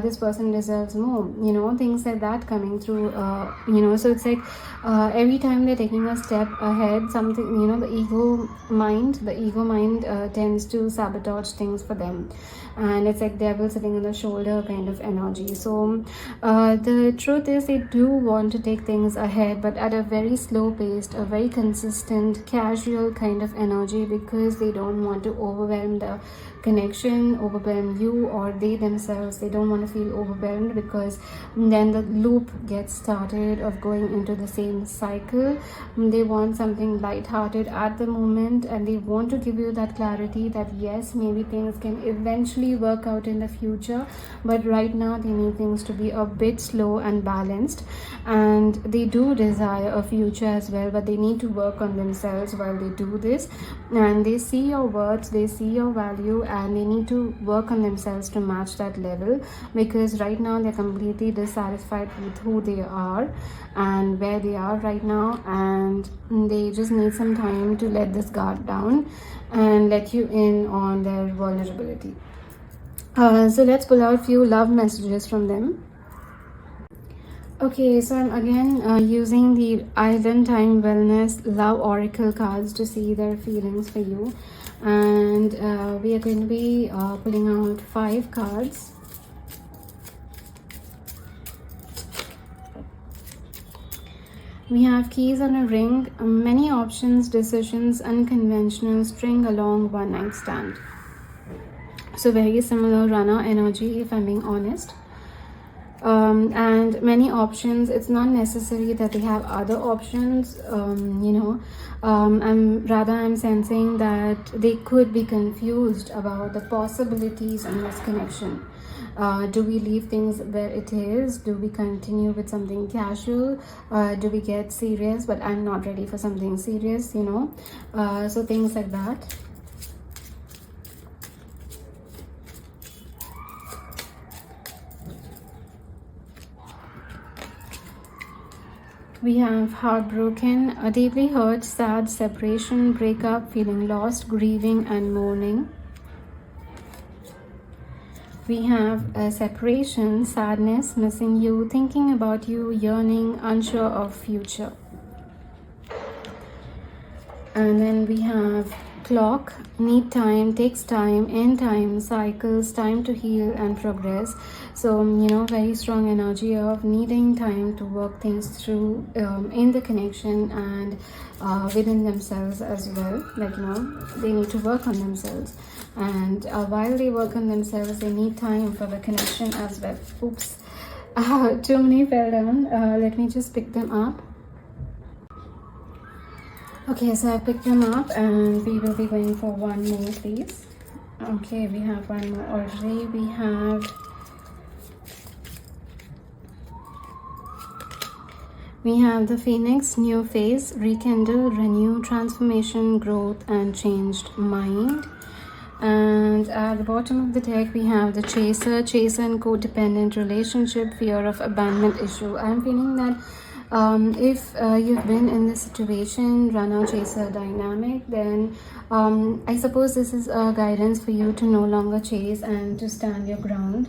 This person deserves more, you know, things like that coming through. You know, so it's like every time they're taking a step ahead, something, you know, the ego mind tends to sabotage things for them, and it's like devil sitting on the shoulder kind of energy. So the truth is, they do want to take things ahead, but at a very slow paced, a very consistent, casual kind of energy, because they don't want to overwhelm the connection, overwhelm you or they themselves. They don't want to feel overwhelmed, because then the loop gets started of going into the same cycle. They want something light-hearted at the moment, and they want to give you that clarity that yes, maybe things can eventually work out in the future, but right now they need things to be a bit slow and balanced. And they do desire a future as well, but they need to work on themselves while they do this. And they see your worth, they see your value, and they need to work on themselves to match that level, because right now they're completely dissatisfied with who they are and where they are right now, and they just need some time to let this guard down and let you in on their vulnerability. So let's pull out a few love messages from them. Okay, so I'm again using the Island Time Wellness Love Oracle cards to see their feelings for you. And we are going to be pulling out 5 cards. We have keys on a ring, many options, decisions, unconventional, string along, one night stand. So very similar runner energy, if I'm being honest. and many options. It's not necessary that they have other options, I'm sensing that they could be confused about the possibilities in this connection. Do we leave things where it is? Do we continue with something casual? Do we get serious? But I'm not ready for something serious, so things like that. We have heartbroken, a deeply hurt, sad, separation, breakup, feeling lost, grieving and mourning. We have a separation, sadness, missing you, thinking about you, yearning, unsure of future. And then we have clock, need time, takes time, end time, cycles, time to heal and progress. So, very strong energy of needing time to work things through in the connection and within themselves as well. They need to work on themselves. And while they work on themselves, they need time for the connection as well. Oops. Too many fell down. Let me just pick them up. Okay, so I picked them up and we will be going for one more, please. Okay, we have one more already. We have the Phoenix, new phase, rekindle, renew, transformation, growth, and changed mind. And at the bottom of the deck, we have the chaser and codependent relationship, fear of abandonment issue. I'm feeling that if you've been in this situation, runner chaser dynamic, then I suppose this is a guidance for you to no longer chase and to stand your ground.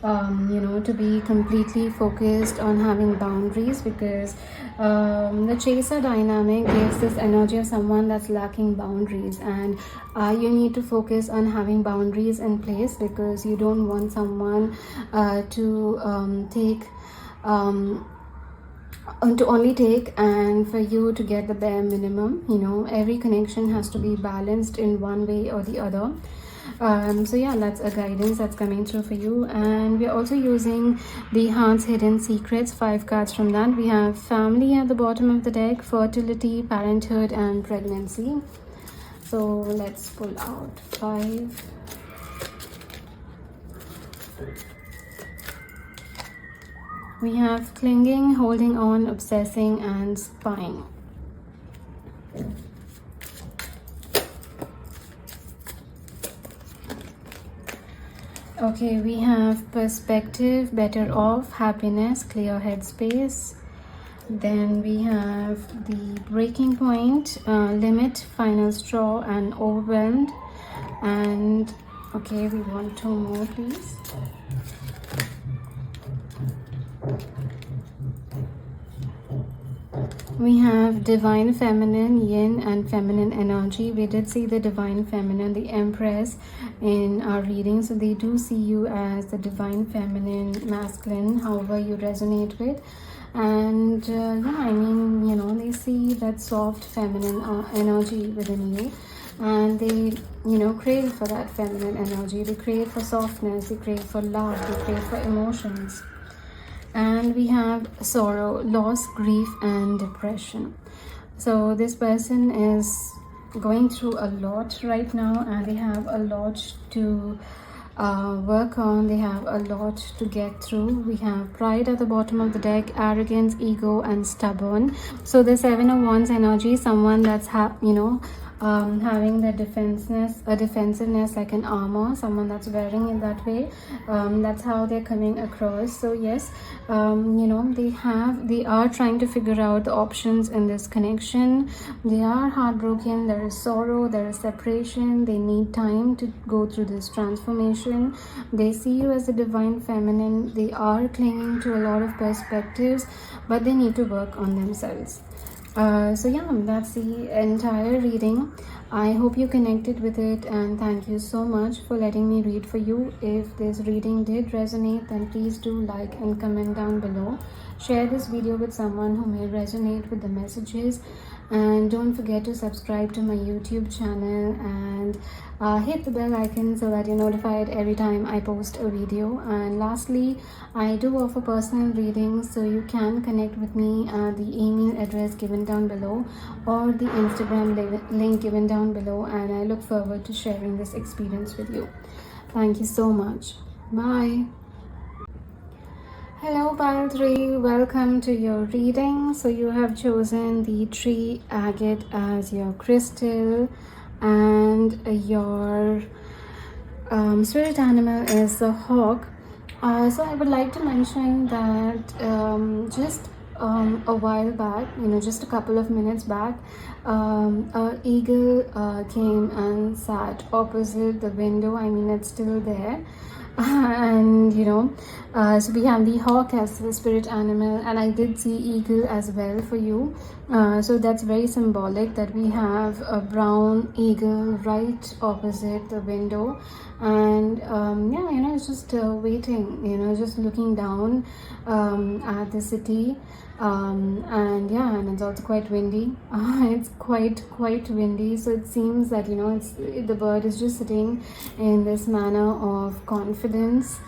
To be completely focused on having boundaries, because the chaser dynamic gives this energy of someone that's lacking boundaries, and you need to focus on having boundaries in place, because you don't want someone to take to only take and for you to get the bare minimum. Every connection has to be balanced in one way or the other. So yeah, that's a guidance that's coming through for you. And we're also using the Heart's Hidden Secrets, 5 cards from that. We have family at the bottom of the deck, fertility, parenthood, and pregnancy. So let's pull out 5. We have clinging, holding on, obsessing, and spying. Okay, we have perspective, better off, happiness, clear headspace. Then we have the breaking point, limit, final straw, and overwhelmed. And okay, we want 2 more, please. We have divine feminine, yin and feminine energy. We did see the divine feminine, the empress, in our reading. So they do see you as the divine feminine, masculine, however you resonate with. And they see that soft feminine energy within you. And they, crave for that feminine energy. They crave for softness. They crave for love. They crave for emotions. And we have sorrow, loss, grief, and depression. So this person is going through a lot right now, and they have a lot to work on. They have a lot to get through. We have pride at the bottom of the deck, arrogance, ego, and stubborn. So the 7 of Wands energy, someone that's having the defensiveness like an armor, someone that's wearing it that way. That's how they're coming across. So yes, they are trying to figure out the options in this connection. They are heartbroken. There is sorrow, there is separation. They need time to go through this transformation. They see you as a divine feminine. They are clinging to a lot of perspectives, but they need to work on themselves. So yeah, that's the entire reading. I hope you connected with it, and thank you so much for letting me read for you. If this reading did resonate, then please do like and comment down below. Share this video with someone who may resonate with the messages, and don't forget to subscribe to my YouTube channel and hit the bell icon so that you're notified every time I post a video. And lastly, I do offer personal readings, so you can connect with me at the email address given down below or the Instagram link given down below, and I look forward to sharing this experience with you. Thank you so much. Bye. Hello pile 3, welcome to your reading. So you have chosen the tree agate as your crystal, and your spirit animal is the hawk. So I would like to mention that just a while back, just a couple of minutes back, a eagle came and sat opposite the window. I mean, it's still there. And so we have the hawk as the spirit animal, and I did see eagle as well for you. So that's very symbolic that we have a brown eagle right opposite the window. And yeah, it's just waiting, just looking down at the city. And yeah, and it's also quite windy. It's quite windy, so it seems that the bird is just sitting in this manner of confidence.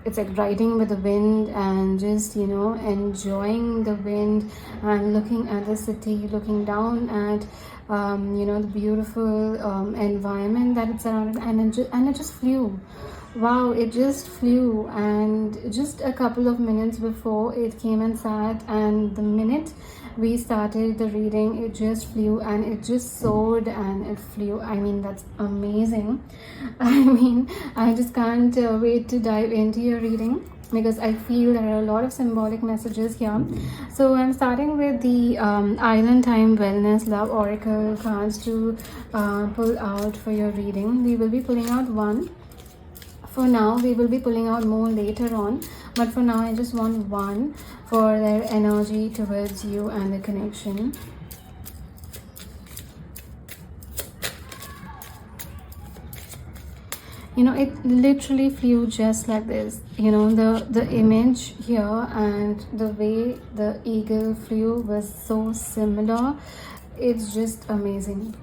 It's like riding with the wind and just enjoying the wind and looking at the city, looking down at the beautiful environment that it's surrounded, and it just flew. Wow, it just flew, and just a couple of minutes before it came and sat, and the minute we started the reading, it just flew and it just soared and it flew. I mean, that's amazing. I mean, I just can't wait to dive into your reading, because I feel there are a lot of symbolic messages here. So I'm starting with the Island Time Wellness Love Oracle cards to pull out for your reading. We will be pulling out one. For now, we will be pulling out more later on, but for now I just want one for their energy towards you and the connection. It literally flew just like this. The image here and the way the eagle flew was so similar. It's just amazing.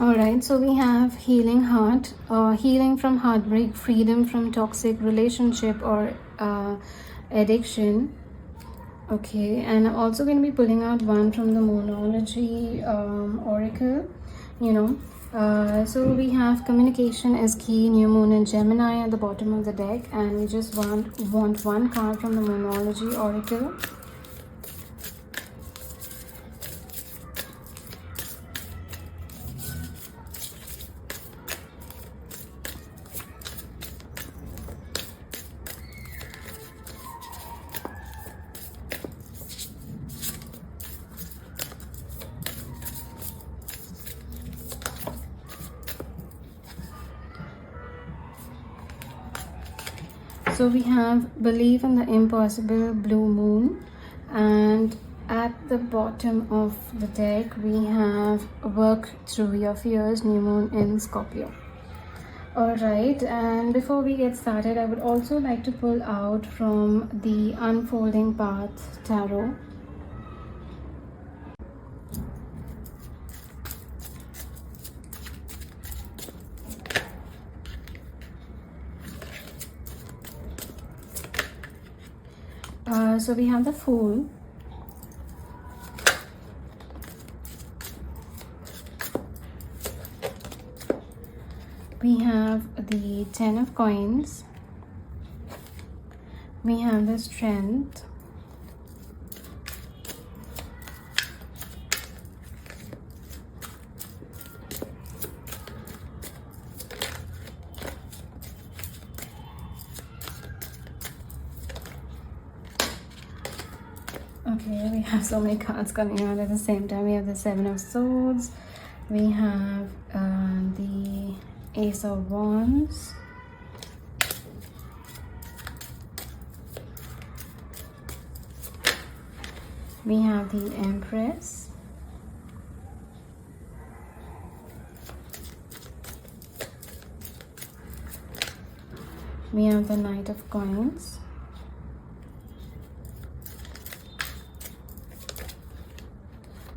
Alright, so we have healing heart, healing from heartbreak, freedom from toxic relationship or addiction. Okay, and I'm also going to be pulling out one from the Moonology Oracle. So we have communication is key, new moon and Gemini at the bottom of the deck, and we just want one card from the Moonology Oracle. So we have believe in the impossible, blue moon, and at the bottom of the deck we have work through your fears, new moon in Scorpio. Alright, and before we get started, I would also like to pull out from the Unfolding Path Tarot. So we have the Fool, we have the 10 of Coins, we have the Strength, okay, we have so many cards coming out at the same time. We have the 7 of Swords, we have the Ace of Wands, We have the Empress. We have the Knight of Coins.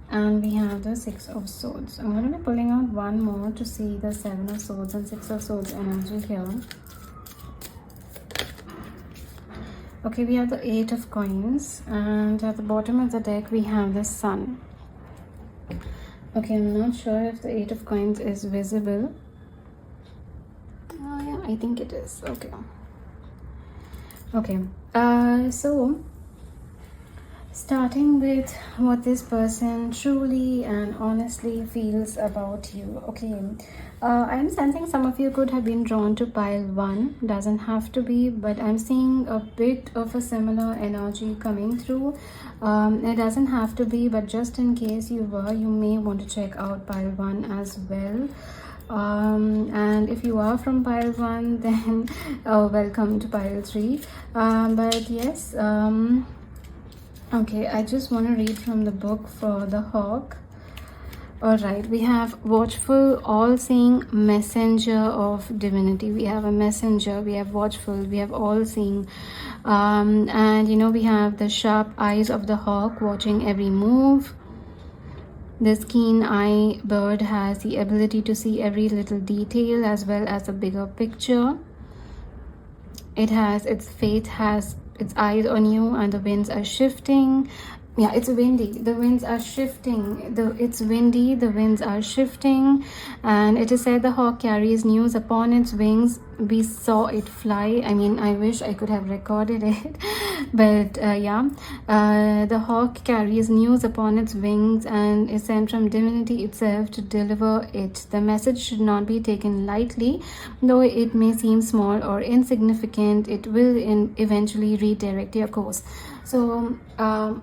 And we have the Six of Swords. I'm going to be pulling out one more to see the Seven of Swords and Six of Swords energy here. Okay, we have the Eight of Coins, and at the bottom of the deck we have the Sun. Okay, I'm not sure if the Eight of Coins is visible. Oh yeah, I think it is. Okay. Okay. So starting with what this person truly and honestly feels about you. Okay, I'm sensing some of you could have been drawn to pile 1. Doesn't have to be, but I'm seeing a bit of a similar energy coming through. It doesn't have to be, but just in case you were, you may want to check out pile 1 as well. And if you are from pile 1, then welcome to pile 3. But yes, okay, I just want to read from the book for the Hawk. Alright, we have watchful, all-seeing, messenger of divinity. We have a messenger, we have watchful, we have all-seeing. And you know, we have the sharp eyes of the hawk watching every move. This keen eye bird has the ability to see every little detail as well as a bigger picture. It has its fate has its eyes on you, and the winds are shifting. Yeah, it's windy, the winds are shifting. It's windy, the winds are shifting. And it is said the hawk carries news upon its wings. We saw it fly. I mean, I wish I could have recorded it. But yeah, the hawk carries news upon its wings and is sent from divinity itself to deliver it. The message should not be taken lightly. Though it may seem small or insignificant, it will eventually redirect your course. So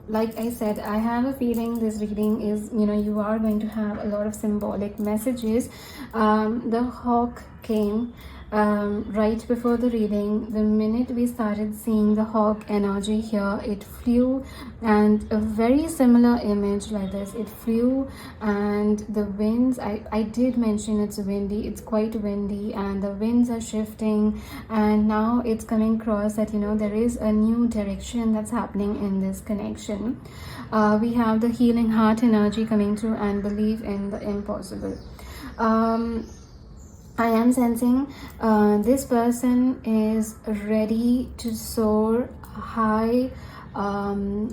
like I said, I have a feeling this reading is, you know, you are going to have a lot of symbolic messages. The hawk came right before the reading. The minute we started seeing the hawk energy here, it flew, and a very similar image like this, it flew. And the winds, I did mention it's windy, it's quite windy, and the winds are shifting. And now it's coming across that, you know, there is a new direction that's happening in this connection. We have the healing heart energy coming through and believe in the impossible. I am sensing this person is ready to soar high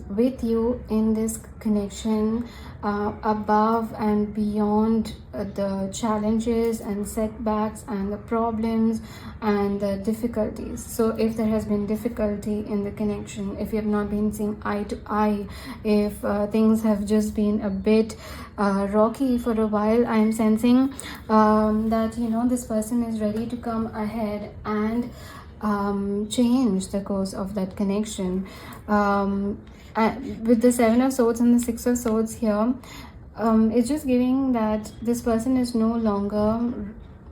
with you in this connection, above and beyond the challenges and setbacks and the problems and the difficulties. So if there has been difficulty in the connection, if you have not been seeing eye to eye, if things have just been a bit rocky for a while, I am sensing that, you know, this person is ready to come ahead and change the course of that connection. With the Seven of Swords and the Six of Swords here, it's just giving that this person is no longer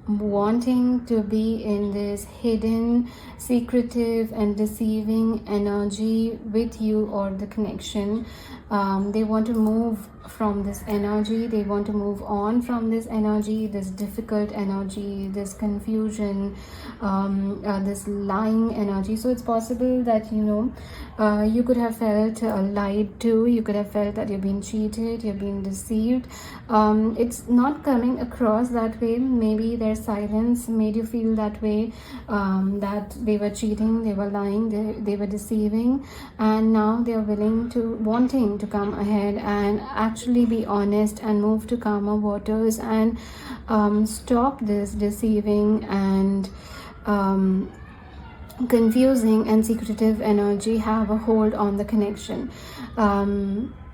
wanting to be in this hidden, secretive and deceiving energy with you or the connection. They want to move from this energy, they want to move on from this energy, this difficult energy, this confusion, this lying energy. So it's possible that, you know, you could have felt lied to, you could have felt that you've been cheated, you've been deceived. It's not coming across that way. Maybe their silence made you feel that way, that they were cheating, they were lying, they were deceiving, and now they are wanting to come ahead and actually be honest and move to calmer waters and stop this deceiving and confusing and secretive energy have a hold on the connection.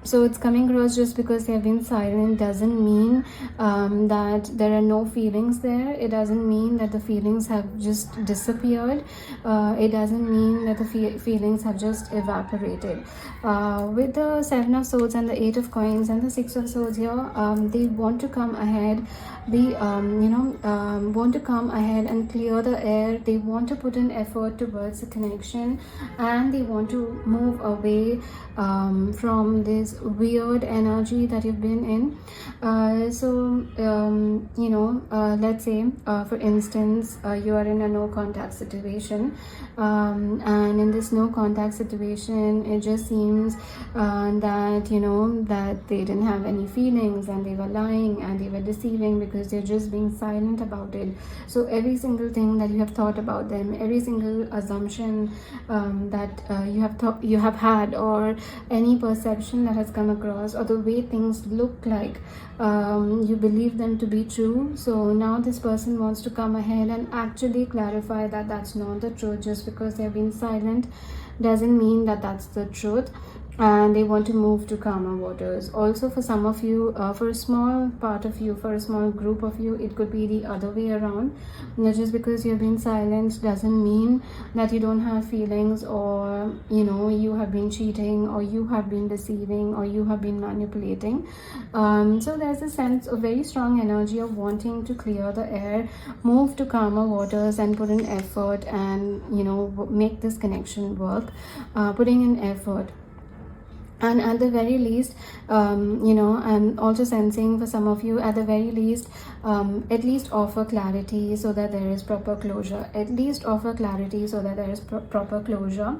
So it's coming across just because they have been silent doesn't mean that there are no feelings there. It doesn't mean that the feelings have just disappeared. It doesn't mean that the feelings have just evaporated. With the Seven of Swords and the Eight of Coins and the Six of Swords here, they want to come ahead, want to come ahead and clear the air. They want to put an effort towards the connection, and they want to move away from this weird energy that you've been in. Let's say, for instance, you are in a no contact situation, and in this no contact situation, it just seems that they didn't have any feelings, and they were lying, and they were deceiving, because they're just being silent about it. So every single thing that you have thought about them, every single assumption that you have had, or any perception that has come across, or the way things look like, you believe them to be true. So now this person wants to come ahead and actually clarify that that's not the truth. Just because they've been silent doesn't mean that that's the truth, and they want to move to calmer waters. Also, for some of you, for a small part of you, for a small group of you, it could be the other way around. Just because you've been silent doesn't mean that you don't have feelings, or you have been cheating, or you have been deceiving, or you have been manipulating. So there's a sense of very strong energy of wanting to clear the air, move to calmer waters, and put in effort, and make this connection work, putting in effort. And at the very least, I'm also sensing for some of you, at the very least, at least offer clarity so that there is proper closure. At least offer clarity so that there is proper closure.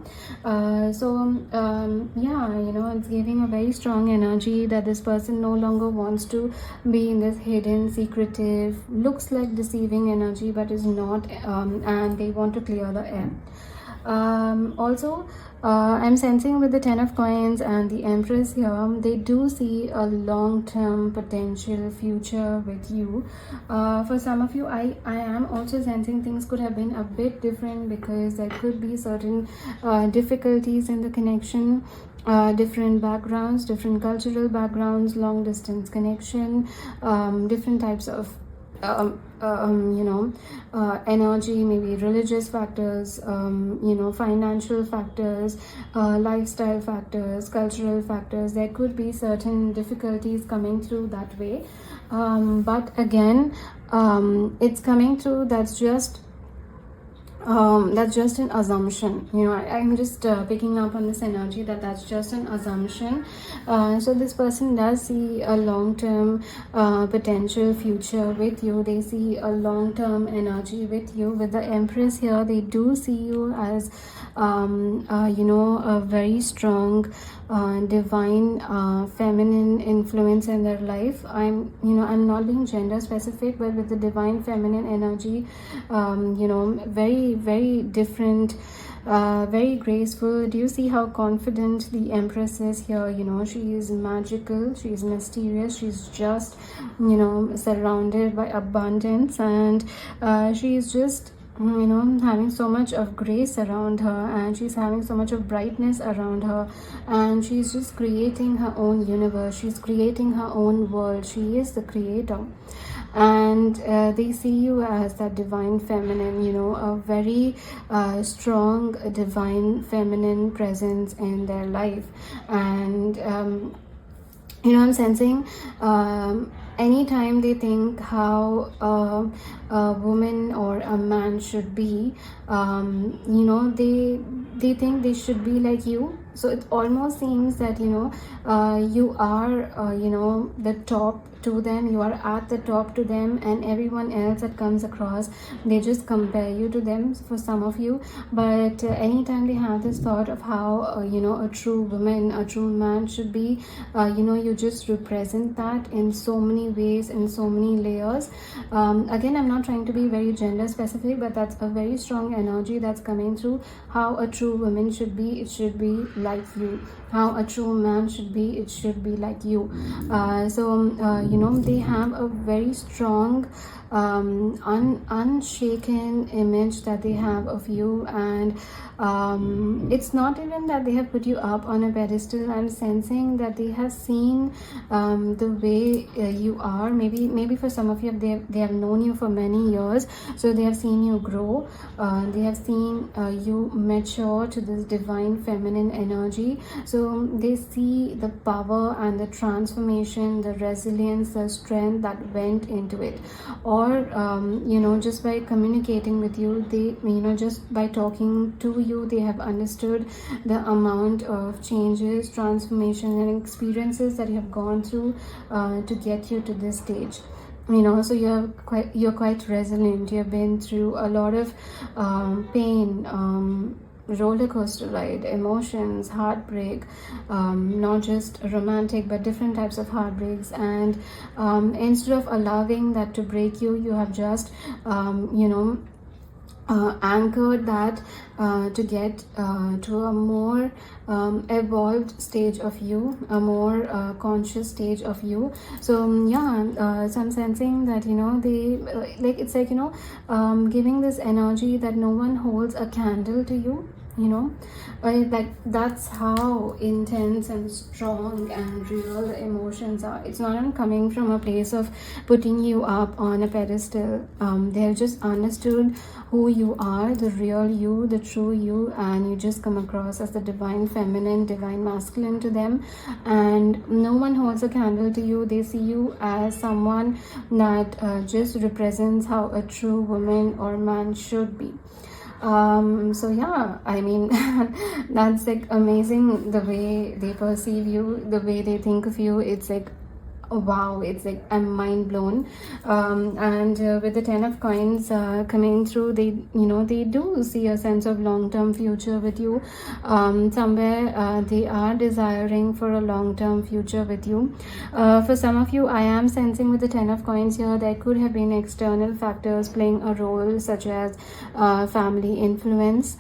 It's giving a very strong energy that this person no longer wants to be in this hidden, secretive, looks like deceiving energy, but is not, and they want to clear the air. I'm sensing with the 10 of coins and the Empress here, they do see a long-term potential future with you. For some of you, I am also sensing things could have been a bit different, because there could be certain difficulties in the connection. Different backgrounds, different cultural backgrounds, long distance connection, different types of energy, maybe religious factors, financial factors, lifestyle factors, cultural factors. There could be certain difficulties coming through that way, but again, it's coming through. That's just an assumption. I'm just picking up on this energy that's just an assumption. So this person does see a long-term potential future with you. They see a long-term energy with you. With the Empress here, they do see you as a very strong divine feminine influence in their life. I'm not being gender specific, but with the divine feminine energy, very, very different, very graceful. Do you see how confident the Empress is here? She is magical, she is mysterious, she's just surrounded by abundance, and she is just having so much of grace around her, and she's having so much of brightness around her, and she's just creating her own universe, she's creating her own world. She is the creator, and they see you as that divine feminine, a very strong divine feminine presence in their life. And I'm sensing anytime they think how a woman or a man should be, they think they should be like you. So it almost seems that you are the top to them, you are at the top to them, and everyone else that comes across, they just compare you to them, for some of you. But anytime they have this thought of how a true woman, a true man should be, you just represent that in so many ways, in so many layers. Again, I'm not trying to be very gender specific, but that's a very strong energy that's coming through. How a true woman should be, it should be like you. How a true man should be, it should be like you. They have a very strong unshaken image that they have of you, and it's not even that they have put you up on a pedestal. I'm sensing that they have seen the way you are. Maybe for some of you, they have known you for many years, so they have seen you grow. They have seen you mature to this divine feminine energy energy. So they see the power and the transformation, the resilience, the strength that went into it. Or just by communicating with you, they, just by talking to you, they have understood the amount of changes, transformation and experiences that you have gone through to get you to this stage. So you're quite resilient. You've been through a lot of pain, roller coaster ride, emotions, heartbreak, not just romantic but different types of heartbreaks. And instead of allowing that to break you, you have just anchored that to get to a more evolved stage of you, a more conscious stage of you. So so I'm sensing that they it's like giving this energy that no one holds a candle to you. That's how intense and strong and real emotions are. It's not coming from a place of putting you up on a pedestal. They've just understood who you are, the real you, the true you, and you just come across as the divine feminine, divine masculine to them. And no one holds a candle to you. They see you as someone that just represents how a true woman or man should be. That's like amazing, the way they perceive you, the way they think of you. It's like, wow, it's like I'm mind blown. And with the 10 of coins coming through, they do see a sense of long-term future with you. Somewhere they are desiring for a long-term future with you. For some of you, I am sensing with the 10 of coins here, there could have been external factors playing a role, such as family influence,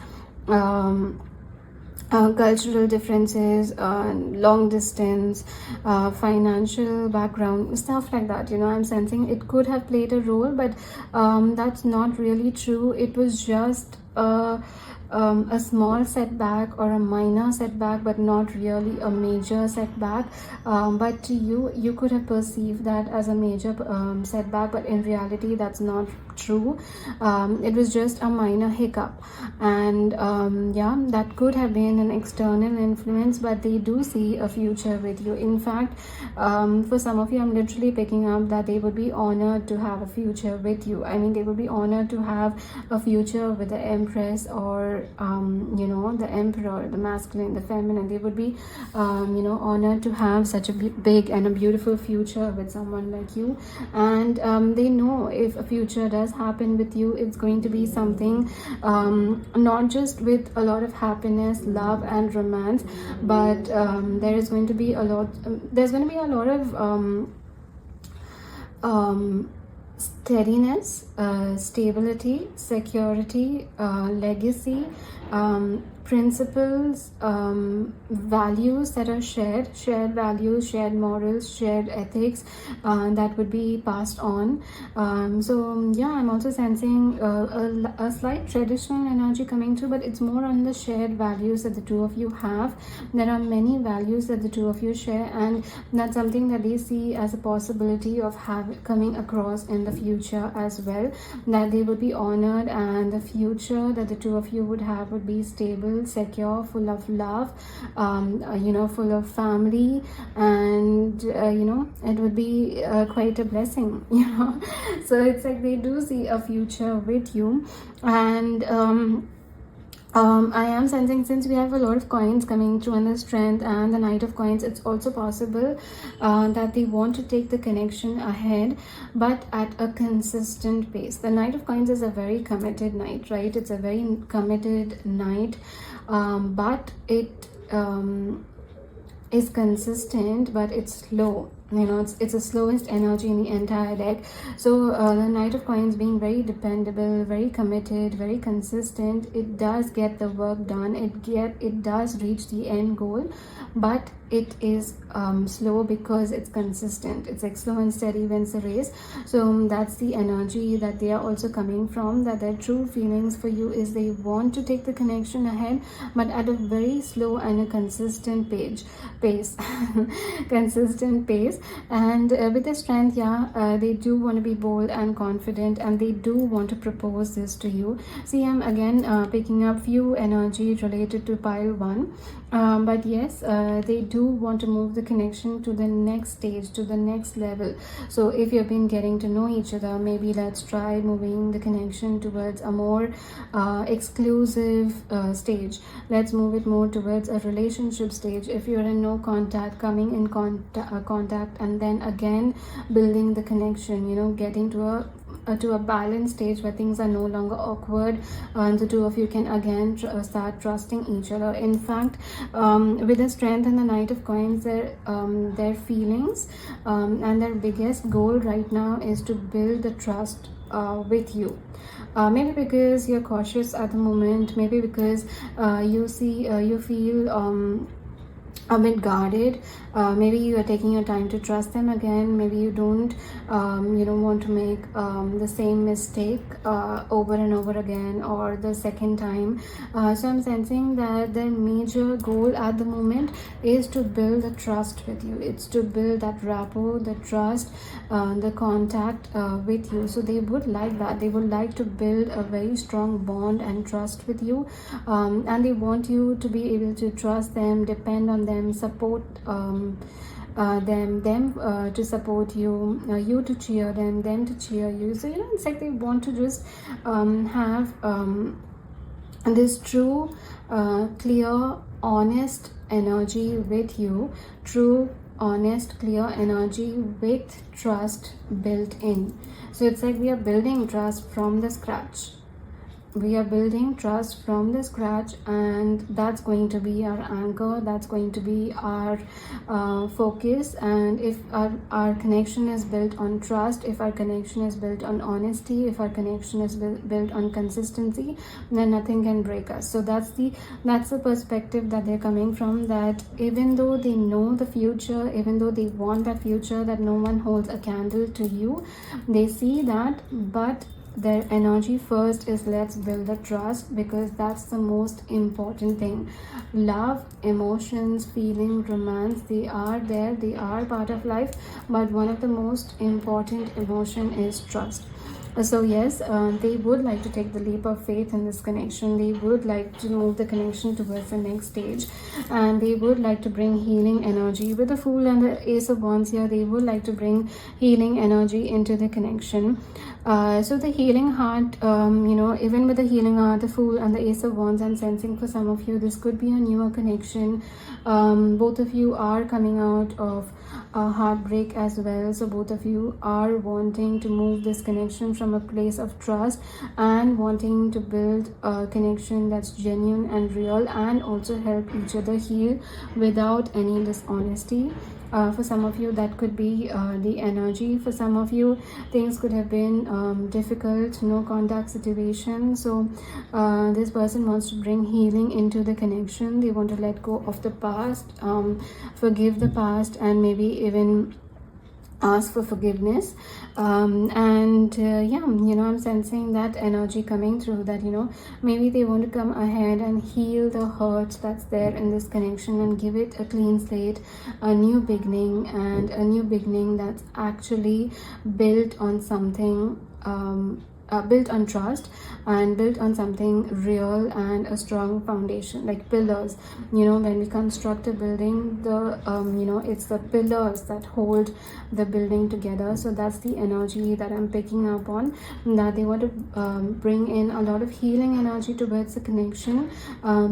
cultural differences, long distance, financial background, stuff like that. I'm sensing it could have played a role, but that's not really true. It was just a small setback or a minor setback, but not really a major setback. But to you, you could have perceived that as a major setback, but in reality that's not true. It was just a minor hiccup. And that could have been an external influence, but they do see a future with you. In fact, for some of you, I'm literally picking up that they would be honored to have a future with you. I mean, they would be honored to have a future with the Empress, or the Emperor, the masculine, the feminine. They would be honored to have such a big and a beautiful future with someone like you. And they know if a future does happen with you, it's going to be something not just with a lot of happiness, love and romance, but there's going to be a lot of steadiness, stability, security, legacy, principles, values that are shared values, shared morals, shared ethics that would be passed on. I'm also sensing a slight traditional energy coming through, but it's more on the shared values that the two of you have. There are many values that the two of you share, and that's something that they see as a possibility of coming across in the future as well, that they would be honored, and the future that the two of you would have would be stable, secure, full of love, full of family, and it would be quite a blessing. So it's like they do see a future with you. And I am sensing, since we have a lot of coins coming through on the strength and the Knight of Coins, it's also possible that they want to take the connection ahead, but at a consistent pace. The Knight of Coins is a very committed knight, right? It's a very committed knight, but it is consistent, but it's slow. It's the slowest energy in the entire deck. So the Knight of Coins being very dependable, very committed, very consistent, it does get the work done. It does reach the end goal, but it is slow because it's consistent. It's like slow and steady wins the race. So that's the energy that they are also coming from, that their true feelings for you is they want to take the connection ahead, but at a very slow and a consistent pace consistent pace. And with the strength, they do want to be bold and confident, and they do want to propose this to you. See, I'm again picking up few energy related to pile 1. But yes, they do want to move the connection to the next stage, to the next level. So if you've been getting to know each other, maybe let's try moving the connection towards a more exclusive stage. Let's move it more towards a relationship stage. If you're in no contact, coming in contact, and then again building the connection, getting to a balanced stage where things are no longer awkward, and the two of you can again start trusting each other. In fact, with the strength and the Knight of Coins, their feelings and their biggest goal right now is to build the trust with you. Maybe because you're cautious at the moment, maybe because you feel a bit guarded. Maybe you are taking your time to trust them again. Maybe you don't want to make the same mistake over and over again, or the second time. So I'm sensing that their major goal at the moment is to build the trust with you. It's to build that rapport, the trust, the contact with you. So they would like that. They would like to build a very strong bond and trust with you, and they want you to be able to trust them, depend on them, support them to support you, you to cheer them to cheer you. So it's like they want to just have this true, clear, honest energy with you. True, honest, clear energy with trust built in. So it's like we are building trust from the scratch. We are building trust from the scratch, and that's going to be our anchor. That's going to be our focus. And if our connection is built on trust, if our connection is built on honesty, if our connection is built on consistency, then nothing can break us. So that's the perspective that they're coming from, that even though they know the future, even though they want that future, that no one holds a candle to you, they see that, but their energy first is let's build the trust, because that's the most important thing. Love, emotions, feeling, romance, they are there, they are part of life, but one of the most important emotion is trust. So yes, they would like to take the leap of faith in this connection. They would like to move the connection towards the next stage, and they would like to bring healing energy. With the Fool and the Ace of Wands here, they would like to bring healing energy into the connection. So the healing heart, even with the healing heart, the Fool and the Ace of Wands, I'm sensing for some of you this could be a newer connection. Both of you are coming out of heartbreak as well, so both of you are wanting to move this connection from a place of trust, and wanting to build a connection that's genuine and real, and also help each other heal without any dishonesty. For some of you, that could be the energy. For some of you, things could have been difficult, no contact situation. So this person wants to bring healing into the connection. They want to let go of the past, forgive the past, and maybe even ask for forgiveness. I'm sensing that energy coming through, that maybe they want to come ahead and heal the hurt that's there in this connection, and give it a clean slate, a new beginning, and a new beginning that's actually built on something, built on trust, and built on something real, and a strong foundation, like pillars. When we construct a building, it's the pillars that hold the building together. So that's the energy that I'm picking up on, that they want to bring in a lot of healing energy towards the connection,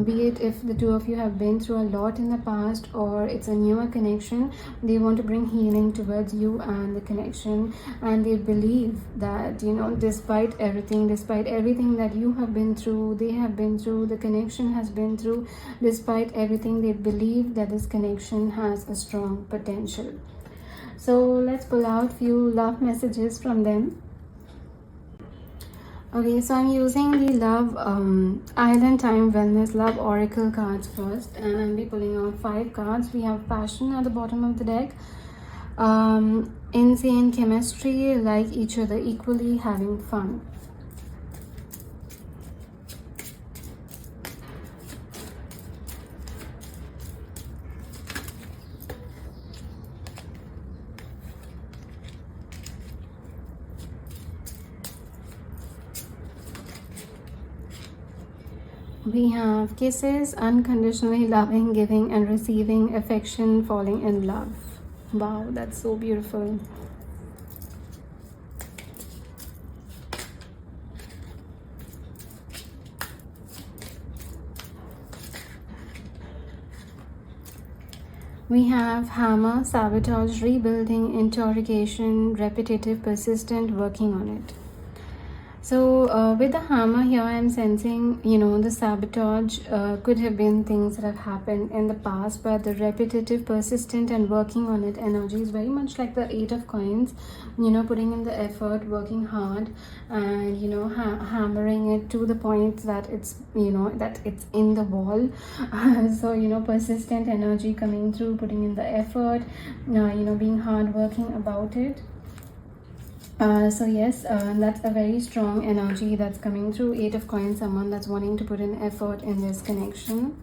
be it if the two of you have been through a lot in the past, or it's a newer connection. They want to bring healing towards you and the connection, and they believe that despite everything that you have been through, they have been through, the connection has been through, despite everything, they believe that this connection has a strong potential. So let's pull out few love messages from them. Okay, so I'm using the Love Island Time Wellness Love Oracle cards first, and I'll be pulling out 5 cards. We have Passion at the bottom of the deck, Insane Chemistry, Like Each Other Equally, Having Fun. We have Kisses, Unconditionally Loving, Giving and Receiving Affection, Falling in Love. Wow, that's so beautiful. We have Hammer, Sabotage, Rebuilding, Interrogation, Repetitive, Persistent, Working on it. So with the hammer here, I'm sensing, the sabotage could have been things that have happened in the past, but the repetitive, persistent and working on it energy is very much like the 8 of Coins, putting in the effort, working hard, and, hammering it to the point that it's, that it's in the wall. So, persistent energy coming through, putting in the effort, being hard working about it. So yes, that's a very strong energy that's coming through. 8 of Coins, someone that's wanting to put in effort in this connection.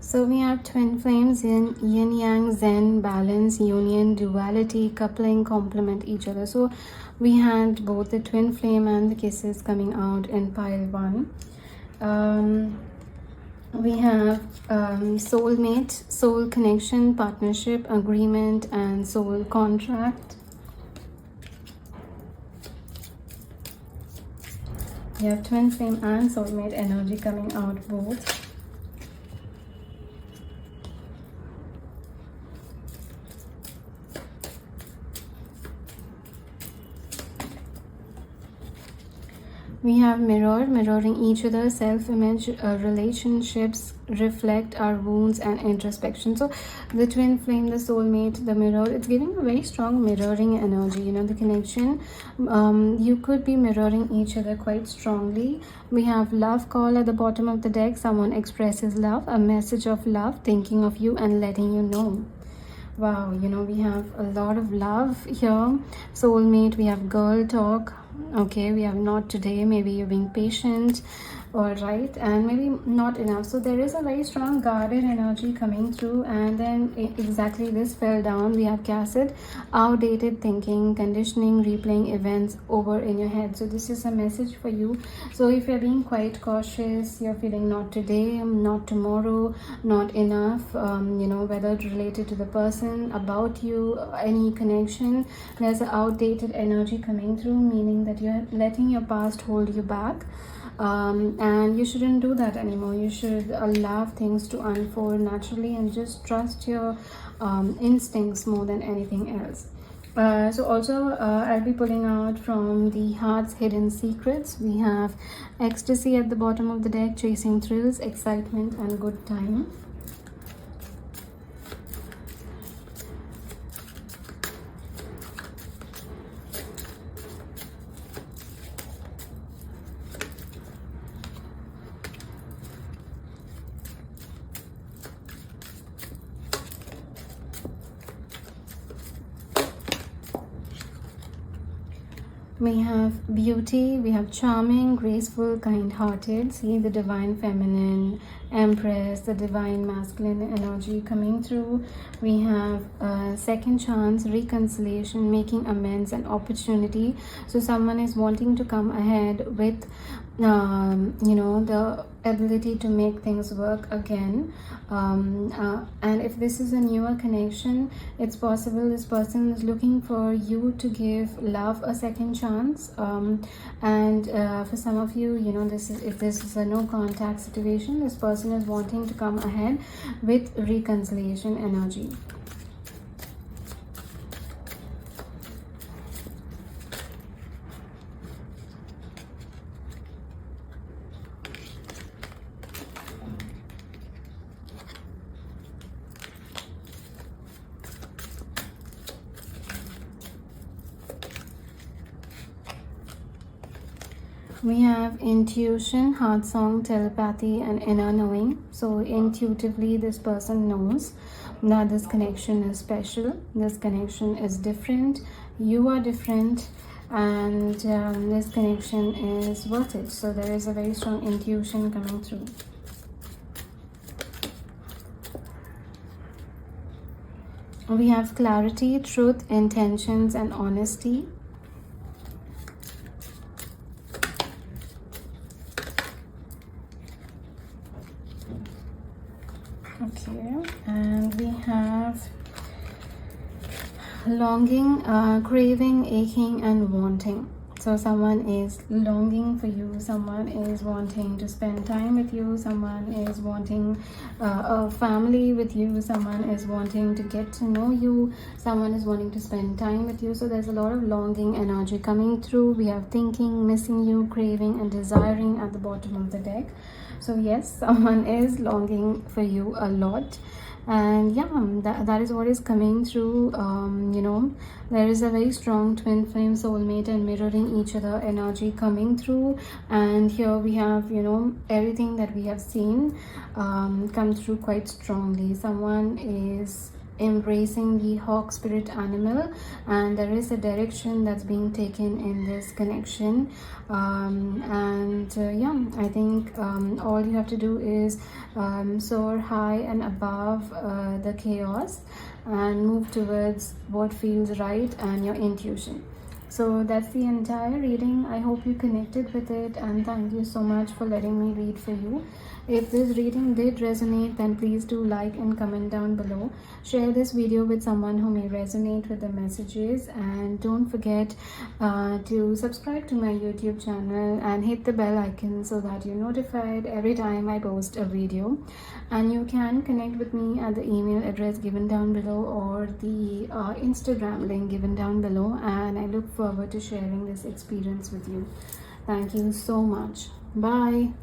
So we have twin flames in yin yang, zen, balance, union, duality, coupling, complement each other. So we had both the twin flame and the kisses coming out in pile 1. We have soulmate, soul connection, partnership, agreement and soul contract. We have twin flame and soulmate energy coming out both. We have mirror, mirroring each other, self-image, relationships, reflect our wounds and introspection. So the twin flame, the soulmate, the mirror, it's giving a very strong mirroring energy, the connection. You could be mirroring each other quite strongly. We have love call at the bottom of the deck. Someone expresses love, a message of love, thinking of you and letting you know. Wow, we have a lot of love here. Soulmate, we have girl talk. Okay, we have not today, maybe you're being patient, all right, and maybe not enough. So there is a very strong guarded energy coming through, and then exactly this fell down. We have Cassette, outdated thinking, conditioning, replaying events over in your head. So this is a message for you. So if you're being quite cautious, you're feeling not today, not tomorrow, not enough, whether it's related to the person, about you, any connection, there's an outdated energy coming through, meaning that you're letting your past hold you back. And you shouldn't do that anymore. You should allow things to unfold naturally and just trust your instincts more than anything else. So also I'll be pulling out from the Heart's Hidden Secrets. We have Ecstasy at the bottom of the deck, chasing thrills, excitement and good time. We have beauty, we have charming, graceful, kind-hearted. See the divine feminine, empress, the divine masculine energy coming through. We have second chance, reconciliation, making amends and opportunity. So someone is wanting to come ahead with the ability to make things work again. And if this is a newer connection, it's possible this person is looking for you to give love a second chance. And for some of you, you know, if this is a no contact situation, this person is wanting to come ahead with reconciliation energy. We have intuition, heart song, telepathy, and inner knowing. So intuitively, this person knows that this connection is special, this connection is different, you are different, and this connection is worth it. So there is a very strong intuition coming through. We have clarity, truth, intentions, and honesty. Okay, and we have longing, craving, aching, and wanting. So someone is longing for you, someone is wanting to spend time with you, someone is wanting a family with you, someone is wanting to get to know you, someone is wanting to spend time with you. So there's a lot of longing energy coming through. We have thinking, missing you, craving, and desiring at the bottom of the deck. So yes, someone is longing for you a lot. And yeah, that is what is coming through. You know, there is a very strong twin flame soulmate and mirroring each other energy coming through. And here we have, you know, everything that we have seen come through quite strongly. Someone is embracing the hawk spirit animal, and there is a direction that's being taken in this connection. Yeah, I think all you have to do is soar high and above the chaos and move towards what feels right and your intuition. So that's the entire reading. I hope you connected with it, and thank you so much for letting me read for you. If this reading did resonate, then please do like and comment down below. Share this video with someone who may resonate with the messages, and don't forget to subscribe to my YouTube channel and hit the bell icon so that you're notified every time I post a video. And you can connect with me at the email address given down below or the Instagram link given down below, and I look forward to sharing this experience with you. Thank you so much. Bye.